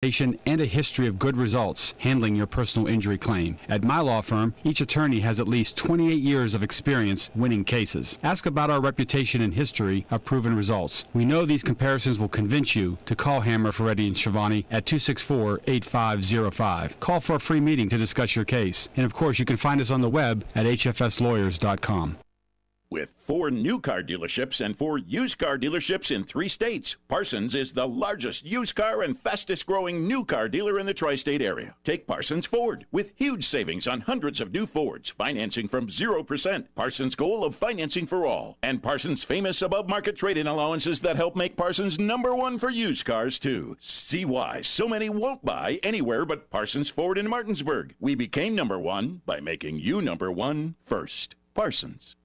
and a history of good results handling your personal injury claim. At my law firm, each attorney has at least 28 years of experience winning cases. Ask about our reputation and history of proven results. We know these comparisons will convince you to call Hammer, Ferretti, and Schiavone at 264-8505. Call for a free meeting to discuss your case. And of course, you can find us on the web at hfslawyers.com. With 4 new car dealerships and 4 used car dealerships in 3 states, Parsons is the largest used car and fastest growing new car dealer in the tri-state area. Take Parsons Ford with huge savings on hundreds of new Fords, financing from 0%, Parsons' goal of financing for all, and Parsons' famous above-market trade-in allowances that help make Parsons #1 for used cars, too. See why so many won't buy anywhere but Parsons Ford in Martinsburg. We became #1 by making you #1 first. Parsons.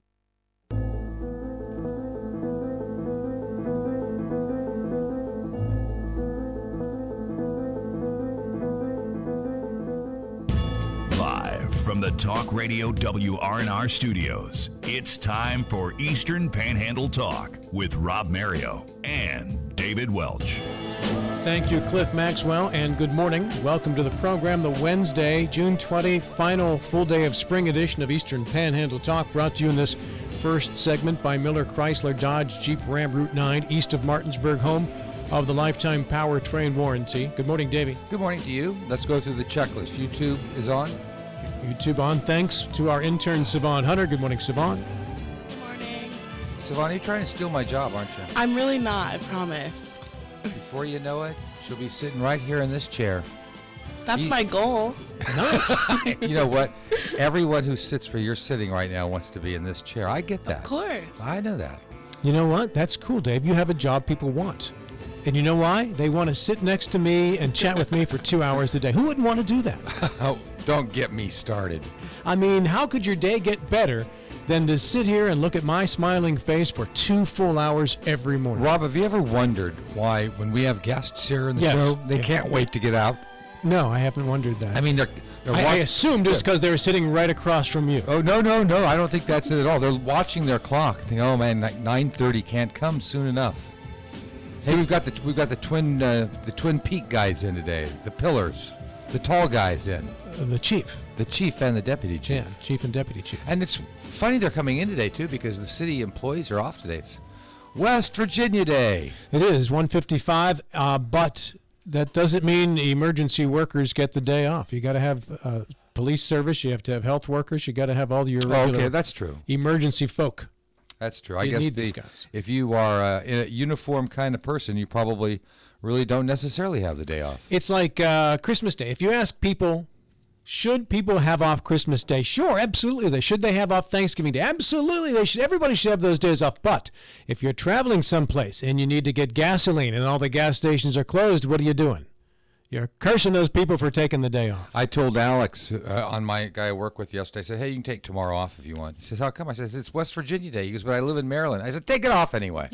From the Talk Radio WRNR studios, it's time for Eastern Panhandle Talk with Rob Mario and David Welch. Thank you, Cliff Maxwell, and good morning. Welcome to the program, the Wednesday, June 20, final full day of spring edition of Eastern Panhandle Talk, brought to you in this first segment by Miller Chrysler Dodge Jeep Ram Route 9, east of Martinsburg, home of the lifetime powertrain warranty. Good morning, Davey. Good morning to you. Let's go through the checklist. YouTube is on. YouTube on. Thanks to our intern, Siobhan Hunter. Good morning, Siobhan. Good morning. Siobhan, you're trying to steal my job, aren't you? I'm really not, I promise. Before you know it, she'll be sitting right here in this chair. That's my goal. Nice. You know what? Everyone who sits where you're sitting right now wants to be in this chair. I get that. Of course. I know that. You know what? That's cool, Dave. You have a job people want. And you know why? They want to sit next to me and chat with me for 2 hours a day. Who wouldn't want to do that? Oh, don't get me started. I mean, how could your day get better than to sit here and look at my smiling face for 2 full hours every morning? Rob, have you ever wondered why when we have guests here in the Yes. show, they can't wait to get out? No, I haven't wondered that. I mean, they're I assumed just because they were sitting right across from you. Oh, no. I don't think that's it at all. They're watching their clock. Think, oh, man, 9:30 can't come soon enough. Hey, we've got the Twin Peak guys in today. The pillars, the tall guys in. The chief. The chief and the deputy chief. Yeah, chief and deputy chief. And it's funny they're coming in today too because the city employees are off today. It's West Virginia Day. It is 1:55, but that doesn't mean emergency workers get the day off. You got to have police service. You have to have health workers. You got to have all your regular okay, that's true. Emergency folk. That's true. I You guess need these guys. if you are a uniform kind of person, you probably really don't necessarily have the day off. It's like Christmas Day. If you ask people, should people have off Christmas Day? Sure, absolutely. Should they have off Thanksgiving Day? Absolutely, they should. Everybody should have those days off. But if you're traveling someplace and you need to get gasoline and all the gas stations are closed, what are you doing? You're cursing those people for taking the day off. I told Alex on my guy I work with yesterday, I said, hey, you can take tomorrow off if you want. He says, how come? I said, it's West Virginia Day. He goes, but I live in Maryland. I said, take it off anyway.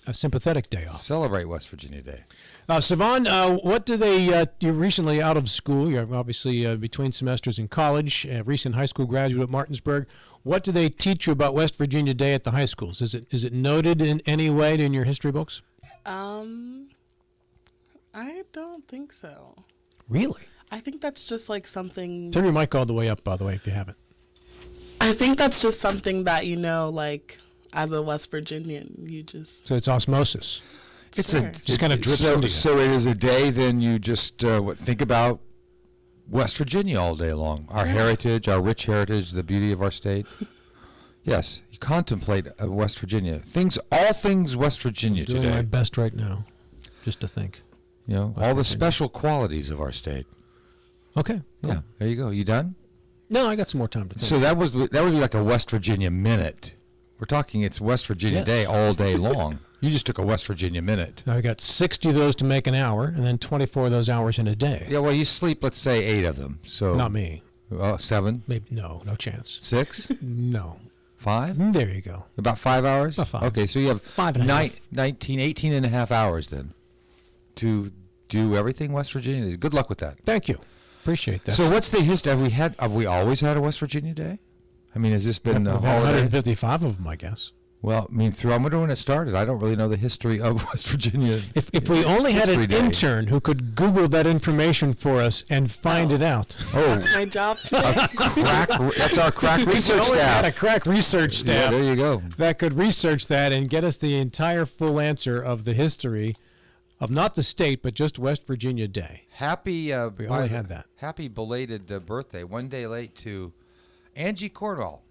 A sympathetic day off. Celebrate West Virginia Day. Siobhan, what do they, you're recently out of school. You're obviously between semesters in college, recent high school graduate at Martinsburg. What do they teach you about West Virginia Day at the high schools? Is it noted in any way in your history books? I don't think so. Really? I think that's just like something. Turn your mic all the way up, by the way, if you haven't. I think that's just something that, like as a West Virginian, you just. So it's osmosis. It's Sure. Just kind of drips into you. So it is a day then you just think about West Virginia all day long. Our heritage, our rich heritage, the beauty of our state. Yes, you contemplate West Virginia. All things West Virginia Doing today. my best right now, just to think. You know, all the special qualities of our state. Okay. Cool. Yeah, there you go. You done? No, I got some more time to think. So that would be like a West Virginia minute. We're talking it's West Virginia Yes. Day all day long. You just took a West Virginia minute. I got 60 of those to make an hour, and then 24 of those hours in a day. Yeah, well, you sleep, let's say, 8 of them. So Not me. 7? Maybe no chance. 6? No. 5? There you go. About 5 hours? About 5. Okay, so you have 5 and a half. 18 and a half hours then to do everything West Virginia Day. Good luck with that. Thank you. Appreciate that. So what's the history? Have we always had a West Virginia Day? I mean, has this been a I've had holiday? 155 of them, I guess. Well, I mean, I wonder when it started. I don't really know the history of West Virginia. If we only had an History Day. intern who could Google that information for us and find it out. That's my job today. That's our crack research If we only had a staff. crack research Yeah, staff there you go. that could research that and get us the entire full answer of the history of not the state, but just West Virginia Day. Happy, We only had that. Happy belated birthday, one day late to Angie Cornwall.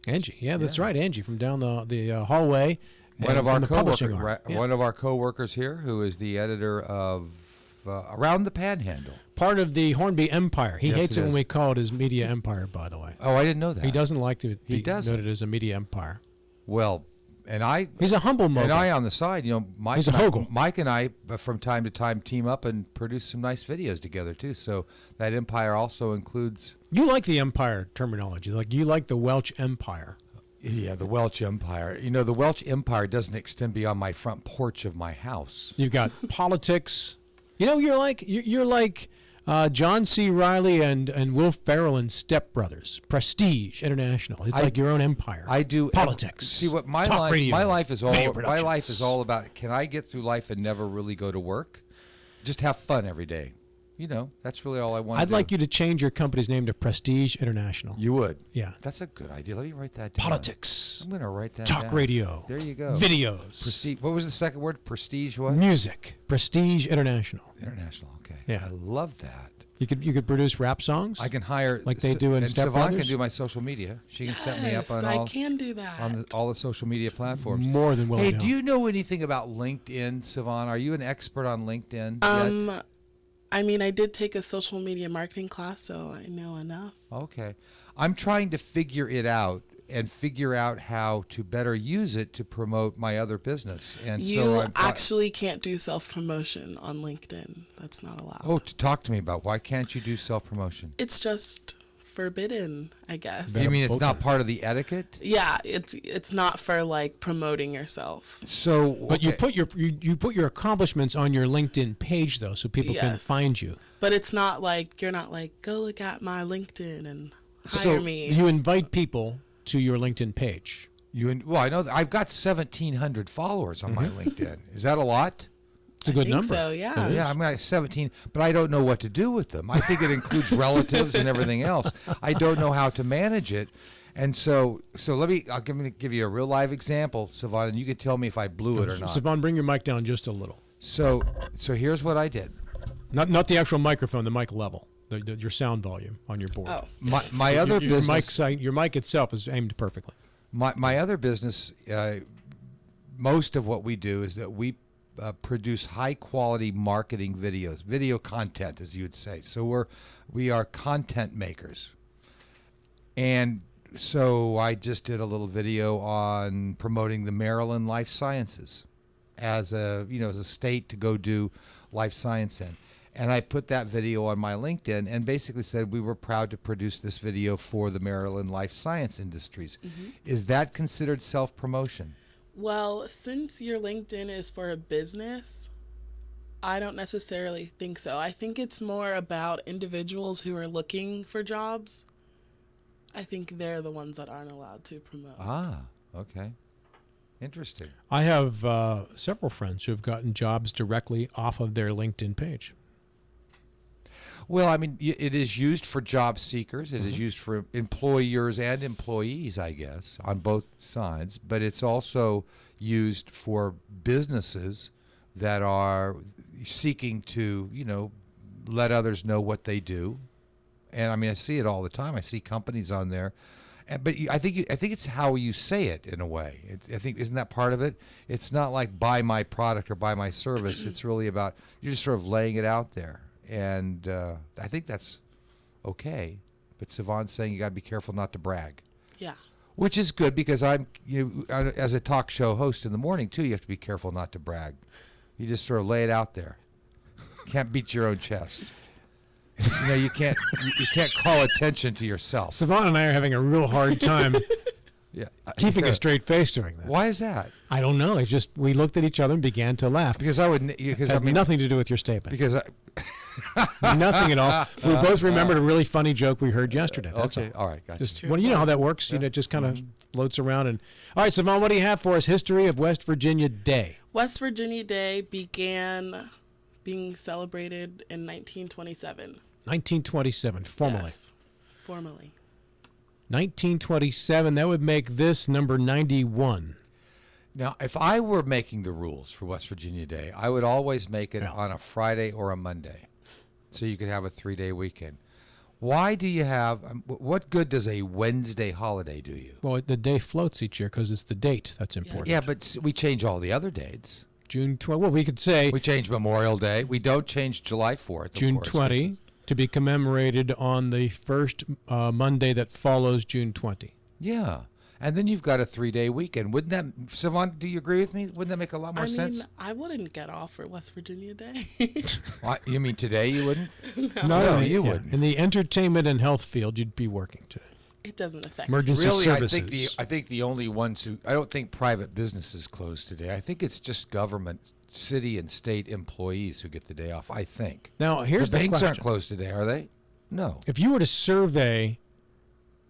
Angie, yeah, that's right, Angie from down the hallway. One and of our from the publishing coworkers, arm. Yeah. one of our coworkers here, who is the editor of Around the Panhandle. Part of the Hornby Empire. He Yes, hates it it when is. we call it his media empire, by the way. Oh, I didn't know that. He doesn't like to be doesn't. noted as a media empire. Well, and I. He's a humble mogul. And I on the side, He's a hoggle. Mike and I, from time to time, team up and produce some nice videos together too. So that empire also includes. You like the empire terminology. Like you like the Welsh Empire. Yeah, the Welsh Empire. The Welsh Empire doesn't extend beyond my front porch of my house. You've got politics. You're like John C. Reilly and Will Ferrell and Step Brothers. Prestige International. It's like your own empire. I do politics. See what my talk life. radio, My life is video all. My life productions. is all about. Can I get through life and never really go to work? Just have fun every day. That's really all I want. I'd like you to change your company's name to Prestige International. You would. Yeah. That's a good idea. Let me write that down. Politics. I'm going to write that Talk down. radio. There you go. Videos. Prestige. What was the second word? Prestige what? Music. Prestige International. International. Okay. Yeah. I love that. You could produce rap songs. I can hire Like they do in and Step Savant Brothers? can do my social media. She can set me up on I all can do that. all the social media platforms. More than willing Hey, to do help. you know anything about LinkedIn, Savant? Are you an expert on LinkedIn yet? I mean, I did take a social media marketing class, so I know enough. Okay. I'm trying to figure it out and figure out how to better use it to promote my other business. And You so I'm actually can't do self-promotion on LinkedIn. That's not allowed. Oh, talk to me about why can't you do self-promotion? It's just forbidden, I guess. You mean it's book not it. part of the etiquette? Yeah, it's not for like promoting yourself. So, But you okay. put your accomplishments on your LinkedIn page though, so people can Yes. find you. But it's not like you're not like go look at my LinkedIn and hire So me. You invite people to your LinkedIn page. Well, I know that I've got 1,700 followers on my LinkedIn. Is that a lot? It's a good think number. so, yeah. Yeah, I'm at 17, but I don't know what to do with them. I think it includes relatives and everything else. I don't know how to manage it. And so I'll give you a real live example, Savannah, and you can tell me if I blew it or not. Savon, bring your mic down just a little. So here's what I did. Not the actual microphone, the mic level, your sound volume on your board. Oh. My other your business, your mic itself is aimed perfectly. my other business, most of what we do is that we produce high quality marketing videos, video content, as you would say. So we are content makers. And so I just did a little video on promoting the Maryland Life Sciences as a state to go do life science in. And I put that video on my LinkedIn and basically said we were proud to produce this video for the Maryland life science industries. Mm-hmm. Is that considered self-promotion? Well, since your LinkedIn is for a business, I don't necessarily think so. I think it's more about individuals who are looking for jobs. I think they're the ones that aren't allowed to promote. Ah, okay. Interesting. I have several friends who have gotten jobs directly off of their LinkedIn page. Well, I mean, it is used for job seekers. It is used for employers and employees, I guess, on both sides. But it's also used for businesses that are seeking to, let others know what they do. And I mean, I see it all the time. I see companies on there. But I think it's how you say it in a way. I think, isn't that part of it? It's not like buy my product or buy my service. It's really about you're just sort of laying it out there. And I think that's okay. But Savant's saying you got to be careful not to brag. Yeah. Which is good because as a talk show host in the morning too, you have to be careful not to brag. You just sort of lay it out there. You can't beat your own chest. You can't call attention to yourself. Savon and I are having a real hard time Yeah. keeping a straight face doing that. Why is that? I don't know. It's just we looked at each other and began to laugh. Because I would. Because It I had mean nothing to do with your statement. Because Nothing at all. We both remembered a really funny joke we heard yesterday. That's Okay, all. all right, gotcha. Just, well, you know how that works. You know, it just kind of floats around. And all right, Savon, what do you have for us? History of West Virginia Day. West Virginia Day began being celebrated in 1927. 1927, formally. Yes, formally. 1927. That would make this number 91. Now, if I were making the rules for West Virginia Day, I would always make it on a Friday or a Monday, so you could have a 3-day weekend. Why do you have? What good does a Wednesday holiday do you? Well, the day floats each year because it's the date that's important. Yeah, but we change all the other dates. June 20. Well, we could say We change Memorial Day. We don't change July 4th. of June course. 20 to be commemorated on the first Monday that follows June 20. Yeah. And then you've got a 3-day weekend. Wouldn't that, Savon, do you agree with me? Wouldn't that make a lot more sense? I wouldn't get off for West Virginia Day. You mean today you wouldn't? No, you wouldn't. In the entertainment and health field, you'd be working today. It doesn't affect Emergency Really, services. I think the only ones who, I don't think private businesses close today. I think it's just government, city and state employees who get the day off, I think. Now, here's The the banks question. aren't closed today, are they? No. If you were to survey,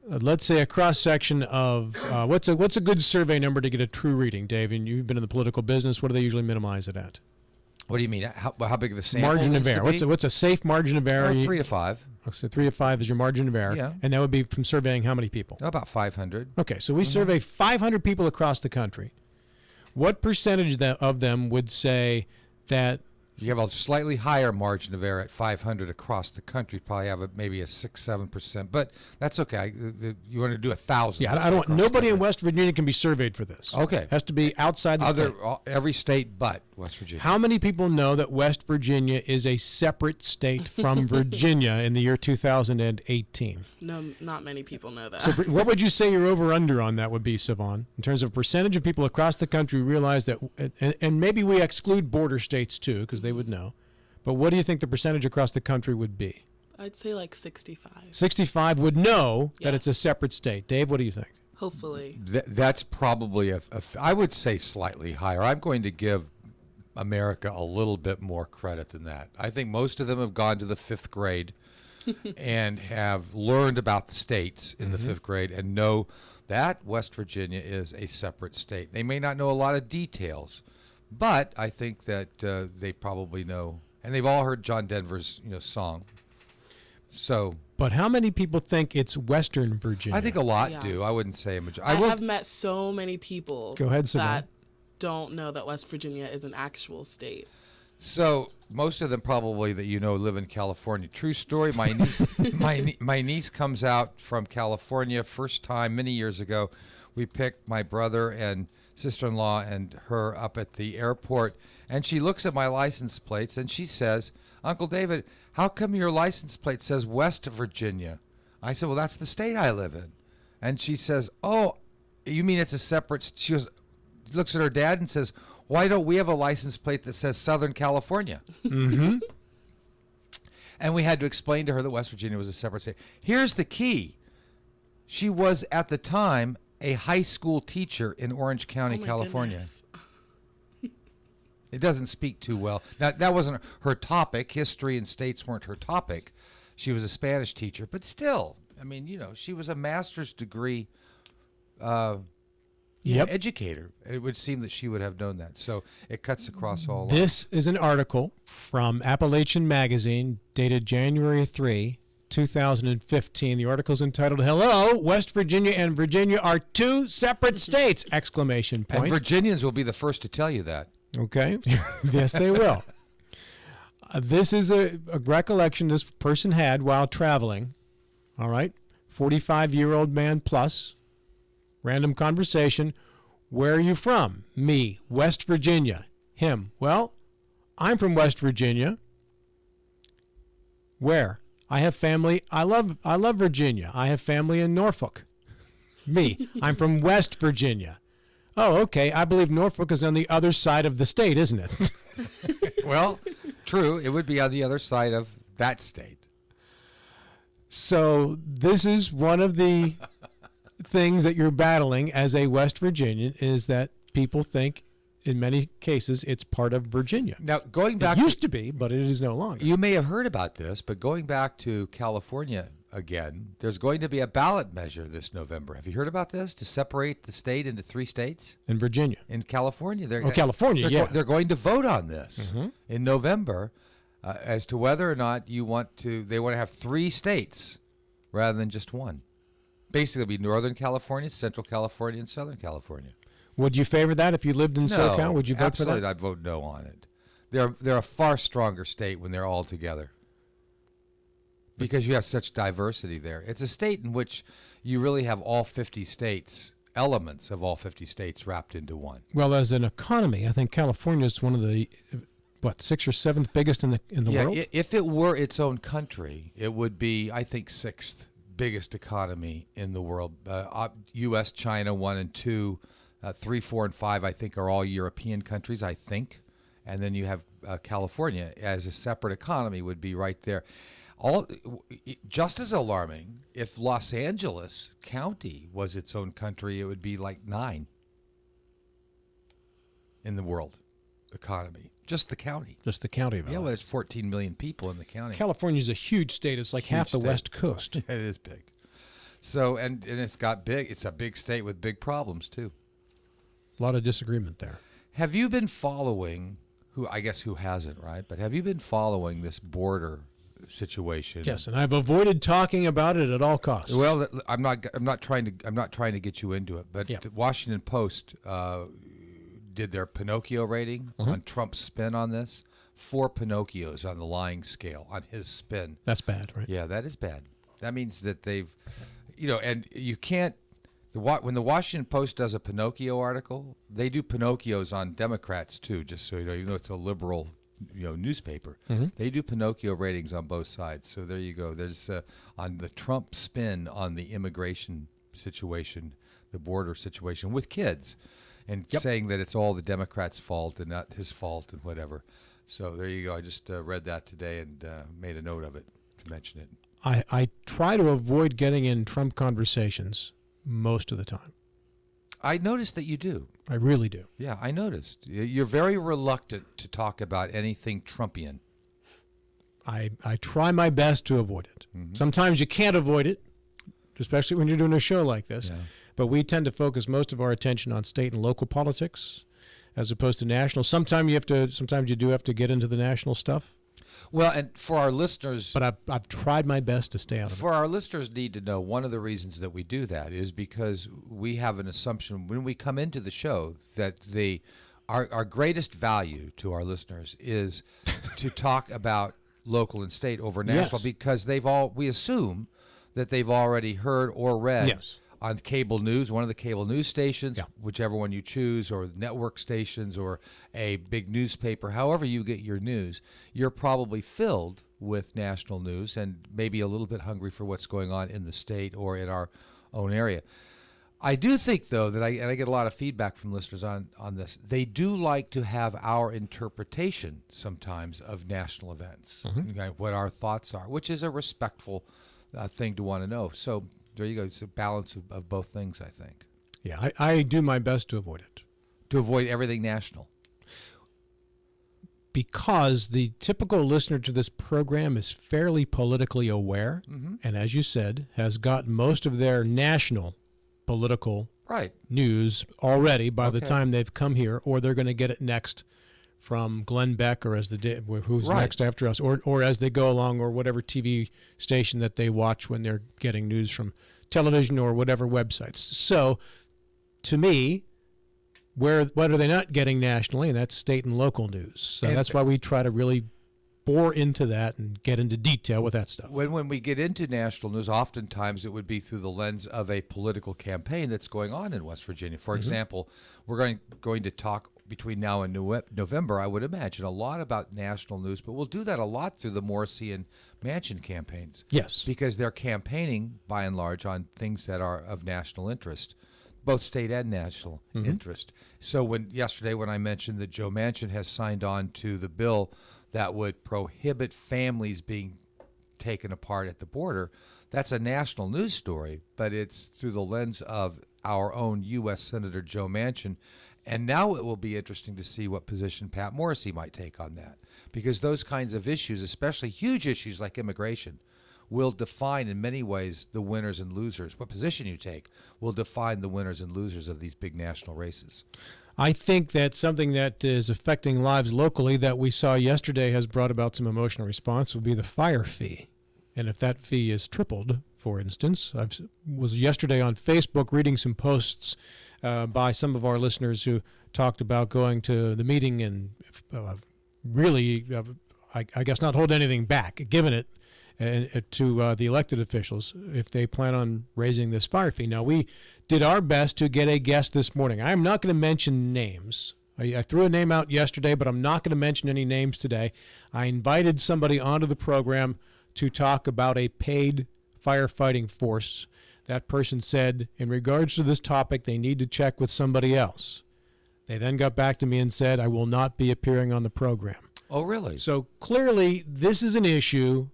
let's say a cross section of what's a good survey number to get a true reading, Dave? And you've been in the political business. What do they usually minimize it at? What do you mean? How big of a sample Margin of needs to error. be? What's a safe margin of error? 3 to 5. So 3 to 5 is your margin of error. Yeah. And that would be from surveying how many people? About 500. Okay, so we survey 500 people across the country. What percentage of them would say that? You have a slightly higher margin of error at 500 across the country. Probably have maybe a 6-7%, but that's okay. You want to do 1,000? Yeah, I don't. Nobody in West Virginia can be surveyed for this. Okay. Has to be outside the state. Every state but West Virginia. How many people know that West Virginia is a separate state from Virginia in the year 2018? No, not many people know that. So what would you say your over-under on that would be, Savon, in terms of percentage of people across the country realize that, and maybe we exclude border states too, because they would know, but what do you think the percentage across the country would be? I'd say like 65. 65 would know that it's a Yes. separate state. Dave, what do you think? Hopefully. That's probably I would say slightly higher. I'm going to give America a little bit more credit than that. I think most of them have gone to the 5th grade and have learned about the states in the 5th grade and know that West Virginia is a separate state. They may not know a lot of details, but I think that they probably know, and they've all heard John Denver's song. So, But how many people think it's Western Virginia? I think a lot Yeah. do. I wouldn't say a majority. I have met so many people Go ahead, Savon. that don't know that West Virginia is an actual state. So most of them probably that live in California. True story. My niece, my niece comes out from California first time many years ago. We picked my brother and sister-in-law and her up at the airport, and she looks at my license plates and she says, "Uncle David, how come your license plate says West Virginia?" I said, "Well, that's the state I live in." And she says, "Oh, you mean it's a separate?" She looks at her dad and says, "Why don't we have a license plate that says Southern California?" Mm-hmm. And we had to explain to her that West Virginia was a separate state. Here's the key. She was, at the time, a high school teacher in Orange County, Oh my California. goodness. It doesn't speak too well. Now, that wasn't her topic. History and states weren't her topic. She was a Spanish teacher. But still, I mean, she was a master's degree educator. It would seem that she would have known that. So it cuts across all lines. This is an article from Appalachian Magazine dated January 3, 2015. The article's entitled, "Hello, West Virginia and Virginia are two separate states!" Exclamation And point. Virginians will be the first to tell you that. Okay. Yes, they will. This is a recollection this person had while traveling. All right. 45-year-old man plus. Random conversation. "Where are you from?" "Me, West Virginia." "Him." "Well, I'm from West Virginia." "Where?" "I have family. I love Virginia. I have family in Norfolk." "Me, I'm from West Virginia." "Oh, okay. I believe Norfolk is on the other side of the state, isn't it?" Well, true. It would be on the other side of that state. So this is one of the things that you're battling as a West Virginian, is that people think in many cases, it's part of Virginia. Now, going back It used to be, but it is no longer. You may have heard about this, but going back to California again, there's going to be a ballot measure this November. Have you heard about this? To separate the state into 3 states? In Virginia. In California. California, yeah. They're going to vote on this in November as to whether or not they want to have 3 states rather than just one. Basically, it'll be Northern California, Central California, and Southern California. Would you favor that if you lived in SoCal? Would you vote absolutely, for that? I'd vote no on it. They're a far stronger state when they're all together because you have such diversity there. It's a state in which you really have all 50 states, elements of all 50 states wrapped into one. Well, as an economy, I think California is one of the, 6th or 7th biggest in the world? If it were its own country, it would be, I think, 6th biggest economy in the world. U.S., China, 1 and 2. 3, 4, and 5, I think, are all European countries, I think. And then you have California as a separate economy would be right there. Just as alarming, if Los Angeles County was its own country, it would be like 9 in the world economy. Just the county. Just the county of LA. Yeah, well, there's 14 million people in the county. California's a huge state. It's like half the West Coast. It is big. So, and it's got big. It's a big state with big problems, too. A lot of disagreement there. Have you been following, who hasn't, right? But have you been following this border situation? Yes, and I've avoided talking about it at all costs. Well, I'm not trying to get you into it, but the Washington Post did their Pinocchio rating on Trump's spin on this. 4 Pinocchios on the lying scale on his spin. That's bad, right? Yeah, that is bad. That means that they've, and you can't. When the Washington Post does a Pinocchio article, they do Pinocchios on Democrats too. Just so you know, even though it's a liberal, newspaper, they do Pinocchio ratings on both sides. So there you go. There's on the Trump spin on the immigration situation, the border situation with kids, and saying that it's all the Democrats' fault and not his fault and whatever. So there you go. I just read that today and made a note of it to mention it. I try to avoid getting in Trump conversations most of the time. I noticed that you do. I really do. Yeah, I noticed. You're very reluctant to talk about anything Trumpian. I try my best to avoid it. Sometimes you can't avoid it, especially when you're doing a show like this. Yeah. But we tend to focus most of our attention on state and local politics as opposed to national. Sometimes you do have to get into the national stuff. Well, and for our listeners... But I've tried my best to stay out of it. For our listeners need to know, one of the reasons that we do that is because we have an assumption when we come into the show that our greatest value to our listeners is to talk about local and state over national because we assume that they've already heard or read on cable news, one of the cable news stations, whichever one you choose, or network stations, or a big newspaper, however you get your news, you're probably filled with national news and maybe a little bit hungry for what's going on in the state or in our own area. I do think, though, that I get a lot of feedback from listeners on this. They do like to have our interpretation sometimes of national events, what our thoughts are, which is a respectful thing to want to know. So there you go. It's a balance of both things, I think. Yeah, I do my best to avoid it. To avoid everything national. Because the typical listener to this program is fairly politically aware, and as you said, has got most of their national political news already by the time they've come here, or they're going to get it next from Glenn Beck or who's next after us, or as they go along, or whatever TV station that they watch when they're getting news from television or whatever websites. So, to me, what are they not getting nationally? And that's state and local news. So that's why we try to really bore into that and get into detail with that stuff. When we get into national news, oftentimes it would be through the lens of a political campaign that's going on in West Virginia. For example, we're going to talk between now and November, I would imagine, a lot about national news, but we'll do that a lot through the Morrissey and Manchin campaigns. Yes. Because they're campaigning, by and large, on things that are of national interest, both state and national interest. So yesterday when I mentioned that Joe Manchin has signed on to the bill that would prohibit families being taken apart at the border, that's a national news story, but it's through the lens of our own U.S. Senator Joe Manchin And now it will be interesting to see what position Pat Morrissey might take on that, because those kinds of issues, especially huge issues like immigration, will define in many ways the winners and losers. What position you take will define the winners and losers of these big national races. I think that something that is affecting lives locally that we saw yesterday has brought about some emotional response would be the fire fee. And if that fee is tripled, for instance, I was yesterday on Facebook reading some posts by some of our listeners who talked about going to the meeting and really, I guess, not hold anything back, giving it to the elected officials if they plan on raising this fire fee. Now, we did our best to get a guest this morning. I'm not going to mention names. I threw a name out yesterday, but I'm not going to mention any names today. I invited somebody onto the program to talk about a paid firefighting force. That person said, in regards to this topic, they need to check with somebody else. They then got back to me and said, I will not be appearing on the program. Oh, really? So clearly, this is an issue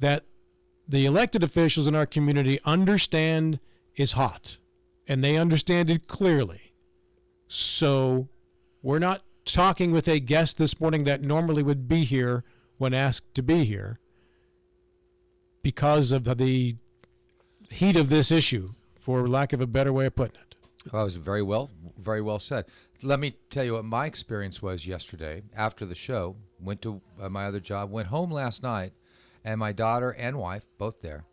that the elected officials in our community understand is hot, and they understand it clearly. So we're not talking with a guest this morning that normally would be here when asked to be here because of the heat of this issue, for lack of a better way of putting it. Well, that was very well said. Let me tell you what my experience was yesterday after the show. Went to my other job, went home last night, and my daughter and wife, both there,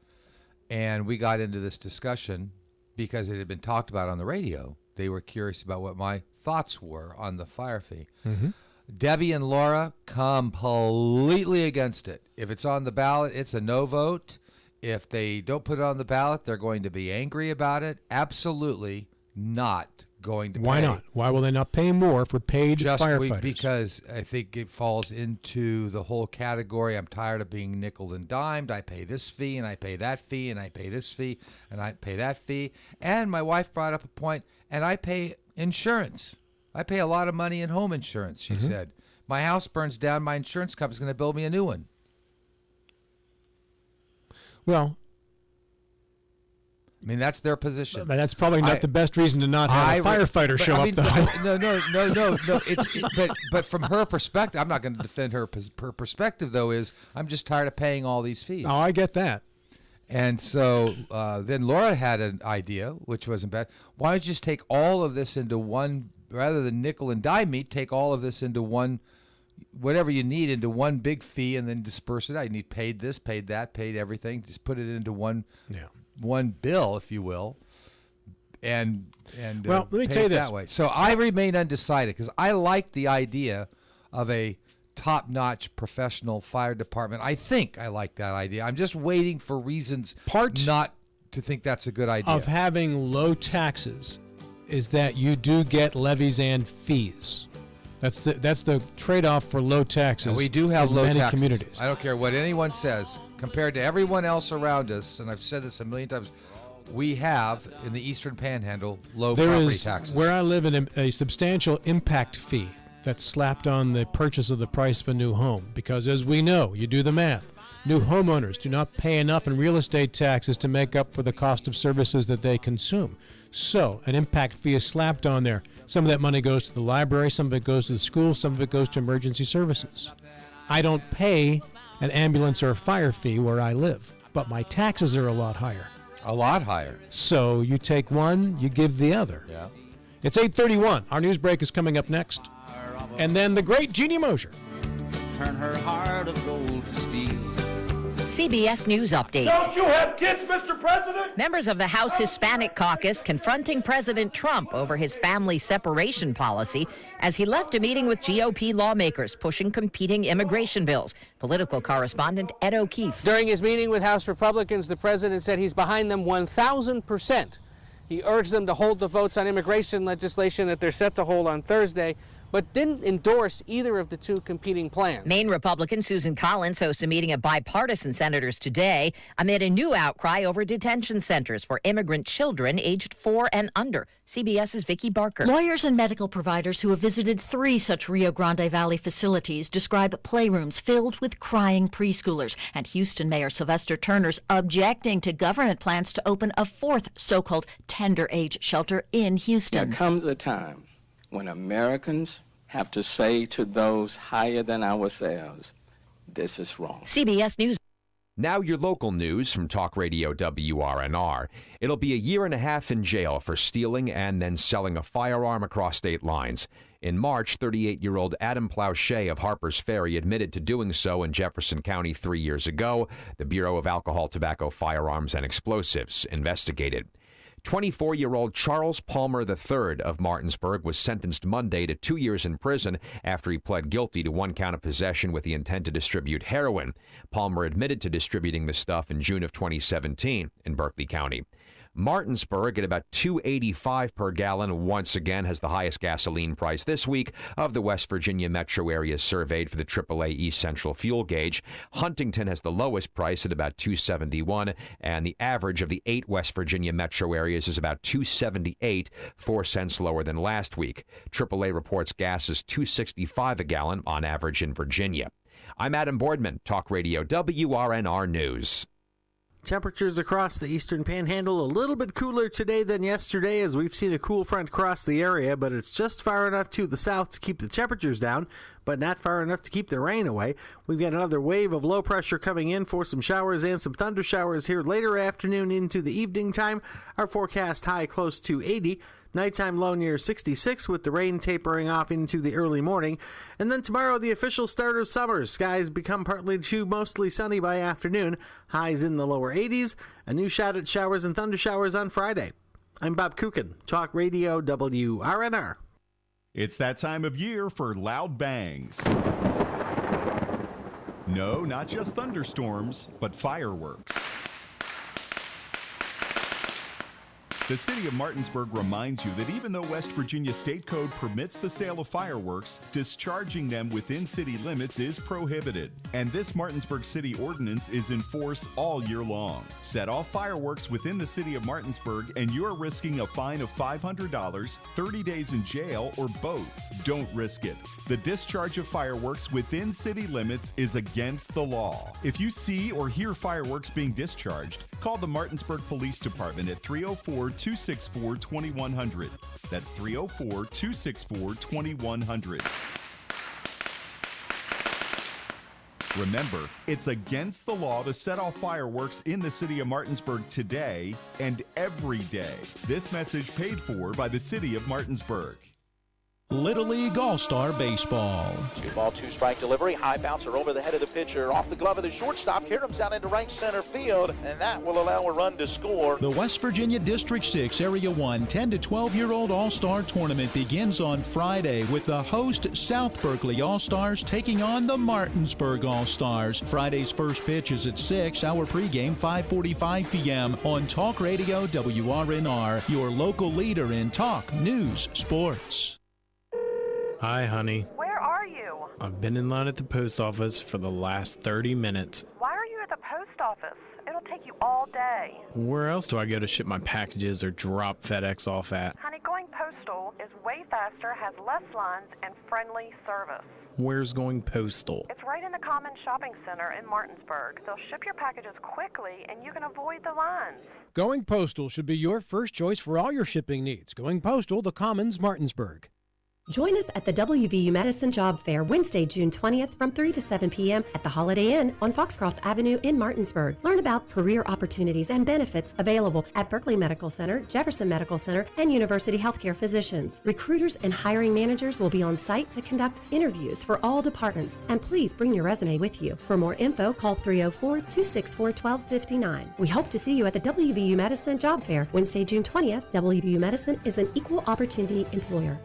and we got into this discussion because it had been talked about on the radio. They were curious about what my thoughts were on the fire fee. Mm-hmm. Debbie and Laura completely against it. If it's on the ballot, it's a no vote. If they don't put it on the ballot, they're going to be angry about it. Absolutely not going to pay. Why not? Why will they not pay more for paid firefighters? Because I think it falls into the whole category. I'm tired of being nickel and dimed. I pay this fee and I pay that fee and I pay this fee and I pay that fee. And my wife brought up a point, and I pay insurance. I pay a lot of money in home insurance, she said. My house burns down, my insurance company's going to build me a new one. Well, I mean, that's their position. That's probably not the best reason to not have a firefighter show up, though. No. But from her perspective, I'm not going to defend her. Her perspective, though, is I'm just tired of paying all these fees. Oh, I get that. And so then Laura had an idea, which wasn't bad. Why don't you just take all of this into one, rather than nickel and dime me, take all of this into one, whatever you need, into one big fee, and then disperse it out. You need paid this, paid that, paid everything. Just put it into one bill, if you will, and well, let me tell you this. That way. So I remain undecided because I like the idea of a top-notch professional fire department. I think I like that idea. I'm just waiting for reasons not to think that's a good idea. Of having low taxes is that you do get levies and fees. That's the trade-off for low taxes. And we do have low many taxes. Communities. I don't care what anyone says. Compared to everyone else around us, and I've said this a million times, we have in the Eastern Panhandle low property taxes. Where I live, in a substantial impact fee that's slapped on the purchase of the price of a new home. Because as we know, you do the math, new homeowners do not pay enough in real estate taxes to make up for the cost of services that they consume. So an impact fee is slapped on there. Some of that money goes to the library, some of it goes to the school, some of it goes to emergency services. I don't pay an ambulance or a fire fee where I live, but my taxes are a lot higher. A lot higher. So you take one, you give the other. Yeah. It's 8:31. Our news break is coming up next. And then the great Jeanne Mozier. Turn her heart of gold to steel. CBS News Update. Don't you have kids, Mr. President? Members of the House Hispanic Caucus confronting President Trump over his family separation policy as he left a meeting with GOP lawmakers pushing competing immigration bills. Political correspondent Ed O'Keefe. During his meeting with House Republicans, the president said he's behind them 1,000%. He urged them to hold the votes on immigration legislation that they're set to hold on Thursday, but didn't endorse either of the two competing plans. Maine Republican Susan Collins hosts a meeting of bipartisan senators today amid a new outcry over detention centers for immigrant children aged 4 and under. CBS's Vicki Barker. Lawyers and medical providers who have visited 3 such Rio Grande Valley facilities describe playrooms filled with crying preschoolers. And Houston Mayor Sylvester Turner's objecting to government plans to open a 4th so-called tender age shelter in Houston. There comes a time when Americans have to say to those higher than ourselves, this is wrong. CBS News. Now your local news from Talk Radio WRNR. It'll be a year and a half in jail for stealing and then selling a firearm across state lines. In March, 38-year-old Adam Plauché of Harper's Ferry admitted to doing so in Jefferson County 3 years ago. The Bureau of Alcohol, Tobacco, Firearms, and Explosives investigated. 24-year-old Charles Palmer III of Martinsburg was sentenced Monday to 2 years in prison after he pled guilty to 1 count of possession with the intent to distribute heroin. Palmer admitted to distributing the stuff in June of 2017 in Berkeley County. Martinsburg, at about $2.85 per gallon, once again has the highest gasoline price this week of the West Virginia metro areas surveyed for the AAA East Central fuel gauge. Huntington has the lowest price at about $2.71, and the average of the 8 West Virginia metro areas is about $2.78, 4 cents lower than last week. AAA reports gas is $2.65 a gallon on average in Virginia. I'm Adam Boardman, Talk Radio WRNR News. Temperatures across the eastern panhandle a little bit cooler today than yesterday, as we've seen a cool front cross the area, but it's just far enough to the south to keep the temperatures down, but not far enough to keep the rain away. We've got another wave of low pressure coming in for some showers and some thunder showers here later afternoon into the evening time. Our forecast high close to 80. Nighttime low near 66 with the rain tapering off into the early morning. And then tomorrow, the official start of summer. Skies become partly to mostly sunny by afternoon. Highs in the lower 80s. A new shot at showers and thunder showers on Friday. I'm Bob Kukin, Talk Radio WRNR. It's that time of year for loud bangs. No, not just thunderstorms, but fireworks. The city of Martinsburg reminds you that even though West Virginia State Code permits the sale of fireworks, discharging them within city limits is prohibited. And this Martinsburg City Ordinance is in force all year long. Set off fireworks within the city of Martinsburg and you're risking a fine of $500, 30 days in jail, or both. Don't risk it. The discharge of fireworks within city limits is against the law. If you see or hear fireworks being discharged, call the Martinsburg Police Department at 304-264-2100. That's 304-264-2100. Remember, it's against the law to set off fireworks in the city of Martinsburg today and every day. This message paid for by the city of Martinsburg. Little League All-Star Baseball. 2-ball, 2-strike delivery. High bouncer over the head of the pitcher. Off the glove of the shortstop. Carries out into right center field, and that will allow a run to score. The West Virginia District 6 Area 1 10 to 12-year-old All-Star Tournament begins on Friday with the host South Berkeley All-Stars taking on the Martinsburg All-Stars. Friday's first pitch is at 6, our pregame 5:45 p.m. on Talk Radio WRNR, your local leader in talk, news, sports. Hi, honey. Where are you? I've been in line at the post office for the last 30 minutes. Why are you at the post office? It'll take you all day. Where else do I go to ship my packages or drop FedEx off at? Honey, going postal is way faster, has less lines, and friendly service. Where's going postal? It's right in the Commons Shopping Center in Martinsburg. They'll ship your packages quickly, and you can avoid the lines. Going postal should be your first choice for all your shipping needs. Going postal, the Commons, Martinsburg. Join us at the WVU Medicine Job Fair Wednesday, June 20th from 3 to 7 p.m. at the Holiday Inn on Foxcroft Avenue in Martinsburg. Learn about career opportunities and benefits available at Berkeley Medical Center, Jefferson Medical Center, and University Healthcare Physicians. Recruiters and hiring managers will be on site to conduct interviews for all departments, and please bring your resume with you. For more info, call 304-264-1259. We hope to see you at the WVU Medicine Job Fair Wednesday, June 20th. WVU Medicine is an equal opportunity employer.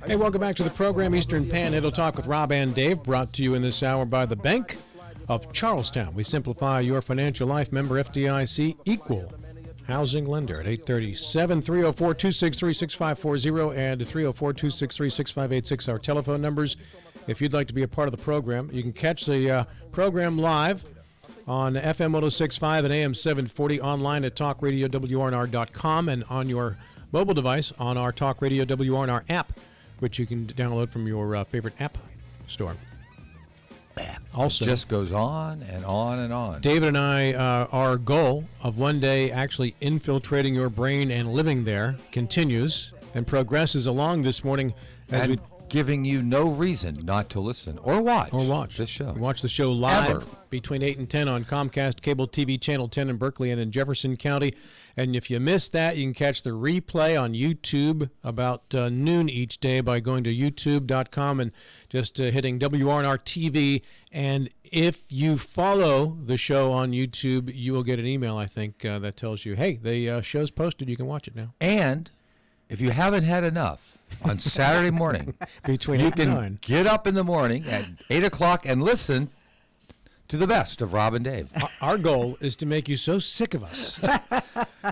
Hey, welcome back to the program, Eastern Panhandle Talk with Rob and Dave, brought to you in this hour by the bank. of Charlestown. We simplify your financial life. Member FDIC, equal housing lender at 837-304-263-6540 and 304-263-6586, our telephone numbers. If you'd like to be a part of the program, you can catch the program live on FM 106.5 and AM 740, online at talkradiowrnr.com, and on your mobile device on our Talk Radio WRNR app, which you can download from your favorite app store. Also, it just goes on and on and on. David and I, our goal of one day actually infiltrating your brain and living there continues and progresses along this morning as And we giving you no reason not to listen or watch this show. watch the show live Ever. between 8 and 10 on Comcast Cable TV Channel 10 in Berkeley and in Jefferson County. And if you missed that, you can catch the replay on YouTube about noon each day by going to youtube.com and just hitting WRNR TV. And if you follow the show on YouTube, you will get an email, I think, that tells you, hey, the show's posted. You can watch it now. And if you haven't had enough, on Saturday morning, between you 8 and can 9. get up in the morning at 8 o'clock and listen to the best of Rob and Dave. Our goal is to make you so sick of us.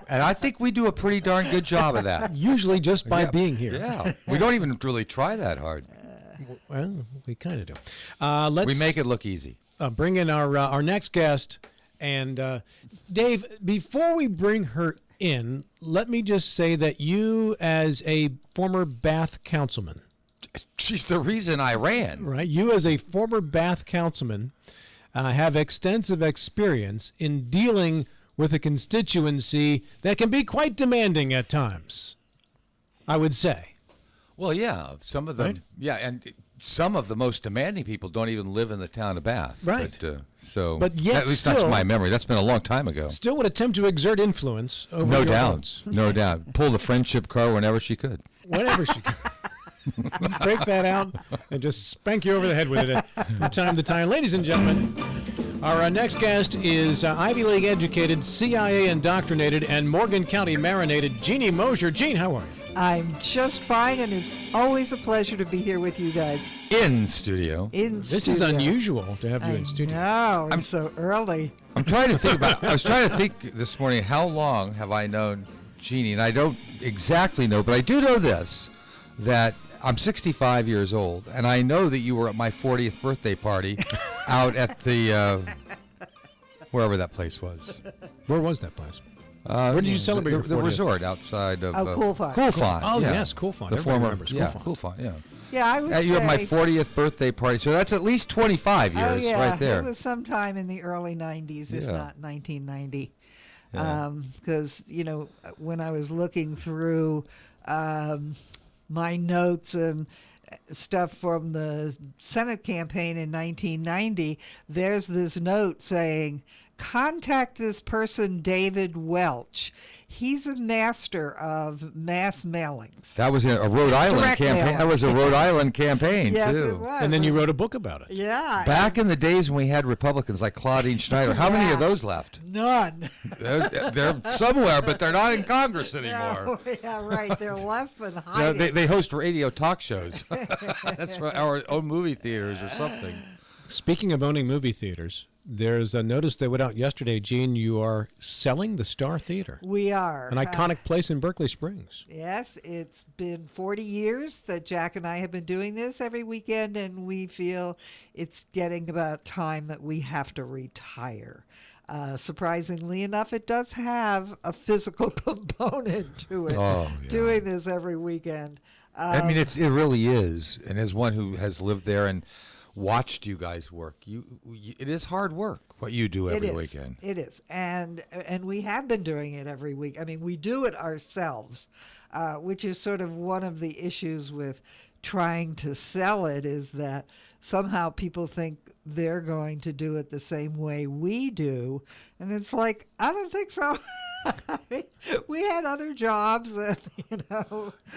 And I think we do a pretty darn good job of that. Usually just by being here. Yeah. We don't even really try that hard. Well, we kind of do. We make it look easy. Bring in our next guest. And Dave, before we bring her in, let me just say that you, as a former Bath councilman, she's the reason I ran. Right? You, as a former Bath councilman, have extensive experience in dealing with a constituency that can be quite demanding at times, I would say. Well, yeah, some of them, Right? yeah, and some of the most demanding people don't even live in the town of Bath. Right. But yet at least still, that's my memory. That's been a long time ago. Still would attempt to exert influence over No your doubt. votes. No doubt. Pull the friendship car whenever she could. Whenever she could. Break that out and just spank you over the head with it from time to time. Ladies and gentlemen, our next guest is Ivy League educated, CIA indoctrinated, and Morgan County marinated Jeanne Mozier. Jeanne, how are you? I'm just fine, and it's always a pleasure to be here with you guys. In studio. This is unusual to have you in studio. No, I'm so early. I'm trying to think about, I was trying to think this morning, how long have I known Jeanne? And I don't exactly know, but I do know this, that I'm 65 years old, and I know that you were at my 40th birthday party out at the, wherever that place was. Where was that place? Where did you celebrate your 40th? The resort outside of... Cool Font. Cool Font, Oh, yeah. yes, Cool Font. The Everybody former, remembers Cool yeah, Font. Cool Font, yeah. Yeah, I would say... You have my 40th birthday party, so that's at least 25 years Oh, yeah, right there. it was sometime in the early 90s, if Yeah. not 1990. Yeah. Because, when I was looking through my notes and stuff from the Senate campaign in 1990, there's this note saying, contact this person, David Welch. He's a master of mass mailings. That was a Rhode Island Direct campaign. mailing. That was a Rhode Island campaign, Yes, too. it was. And then you wrote a book about it. Yeah. Back in the days when we had Republicans like Claudine Schneider, how many of those left? None. They're somewhere, but they're not in Congress anymore. No, yeah, right. They're left Yeah, behind. they host radio talk shows. That's right, our own movie theaters or something. Speaking of owning movie theaters, there's a notice that went out yesterday, Jeanne. You are selling the Star Theater. We are. An iconic place in Berkeley Springs. Yes, it's been 40 years that Jack and I have been doing this every weekend, and we feel it's getting about time that we have to retire. Surprisingly enough, it does have a physical component to it, doing this every weekend. I mean, it really is. And as one who has lived there and watched you guys work, it is hard work what you do every weekend. It is, and we have been doing it every week. I mean, we do it ourselves, which is sort of one of the issues with trying to sell it, is that somehow people think they're going to do it the same way we do, and it's like, I don't think so. I mean, we had other jobs, and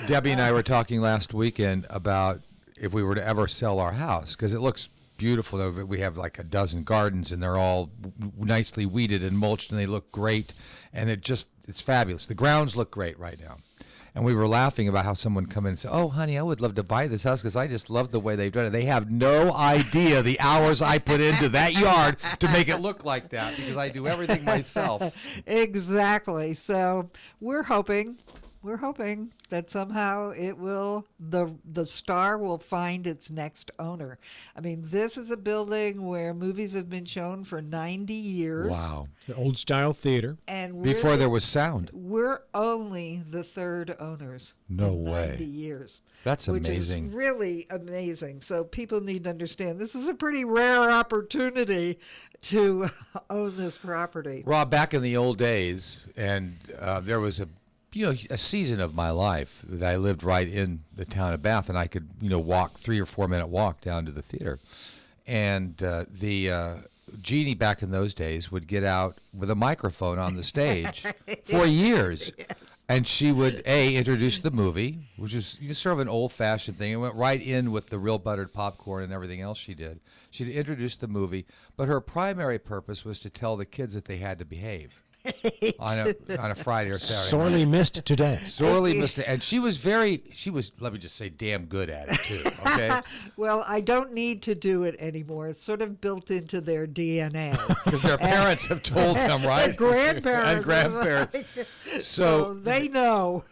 Debbie and I were talking last weekend about if we were to ever sell our house, because it looks beautiful. We have like a dozen gardens, and they're all nicely weeded and mulched, and they look great, and it's fabulous. The grounds look great right now. And we were laughing about how someone come in and say, "Oh, honey, I would love to buy this house because I just love the way they've done it." They have no idea the hours I put into that yard to make it look like that because I do everything myself. Exactly. So we're hoping that somehow it will, the Star will find its next owner. I mean, this is a building where movies have been shown for 90 years. Wow. The old style theater. And before there was sound. We're only the third owners. No in way. 90 years. That's amazing. Which is really amazing. So people need to understand this is a pretty rare opportunity to own this property. Rob, back in the old days, and there was a season of my life that I lived right in the town of Bath, and I could, walk 3 or 4 minute walk down to the theater. And the Jeanne back in those days would get out with a microphone on the stage for years. Yes. And she would, introduce the movie, which is sort of an old-fashioned thing. It went right in with the real buttered popcorn and everything else she did. She'd introduce the movie, but her primary purpose was to tell the kids that they had to behave. on a Friday or Saturday. Sorely missed today. Sorely missed it. And she was, let me just say, damn good at it, too. Okay? Well, I don't need to do it anymore. It's sort of built into their DNA. Because their parents have told them, right? And grandparents. And grandparents. So they know.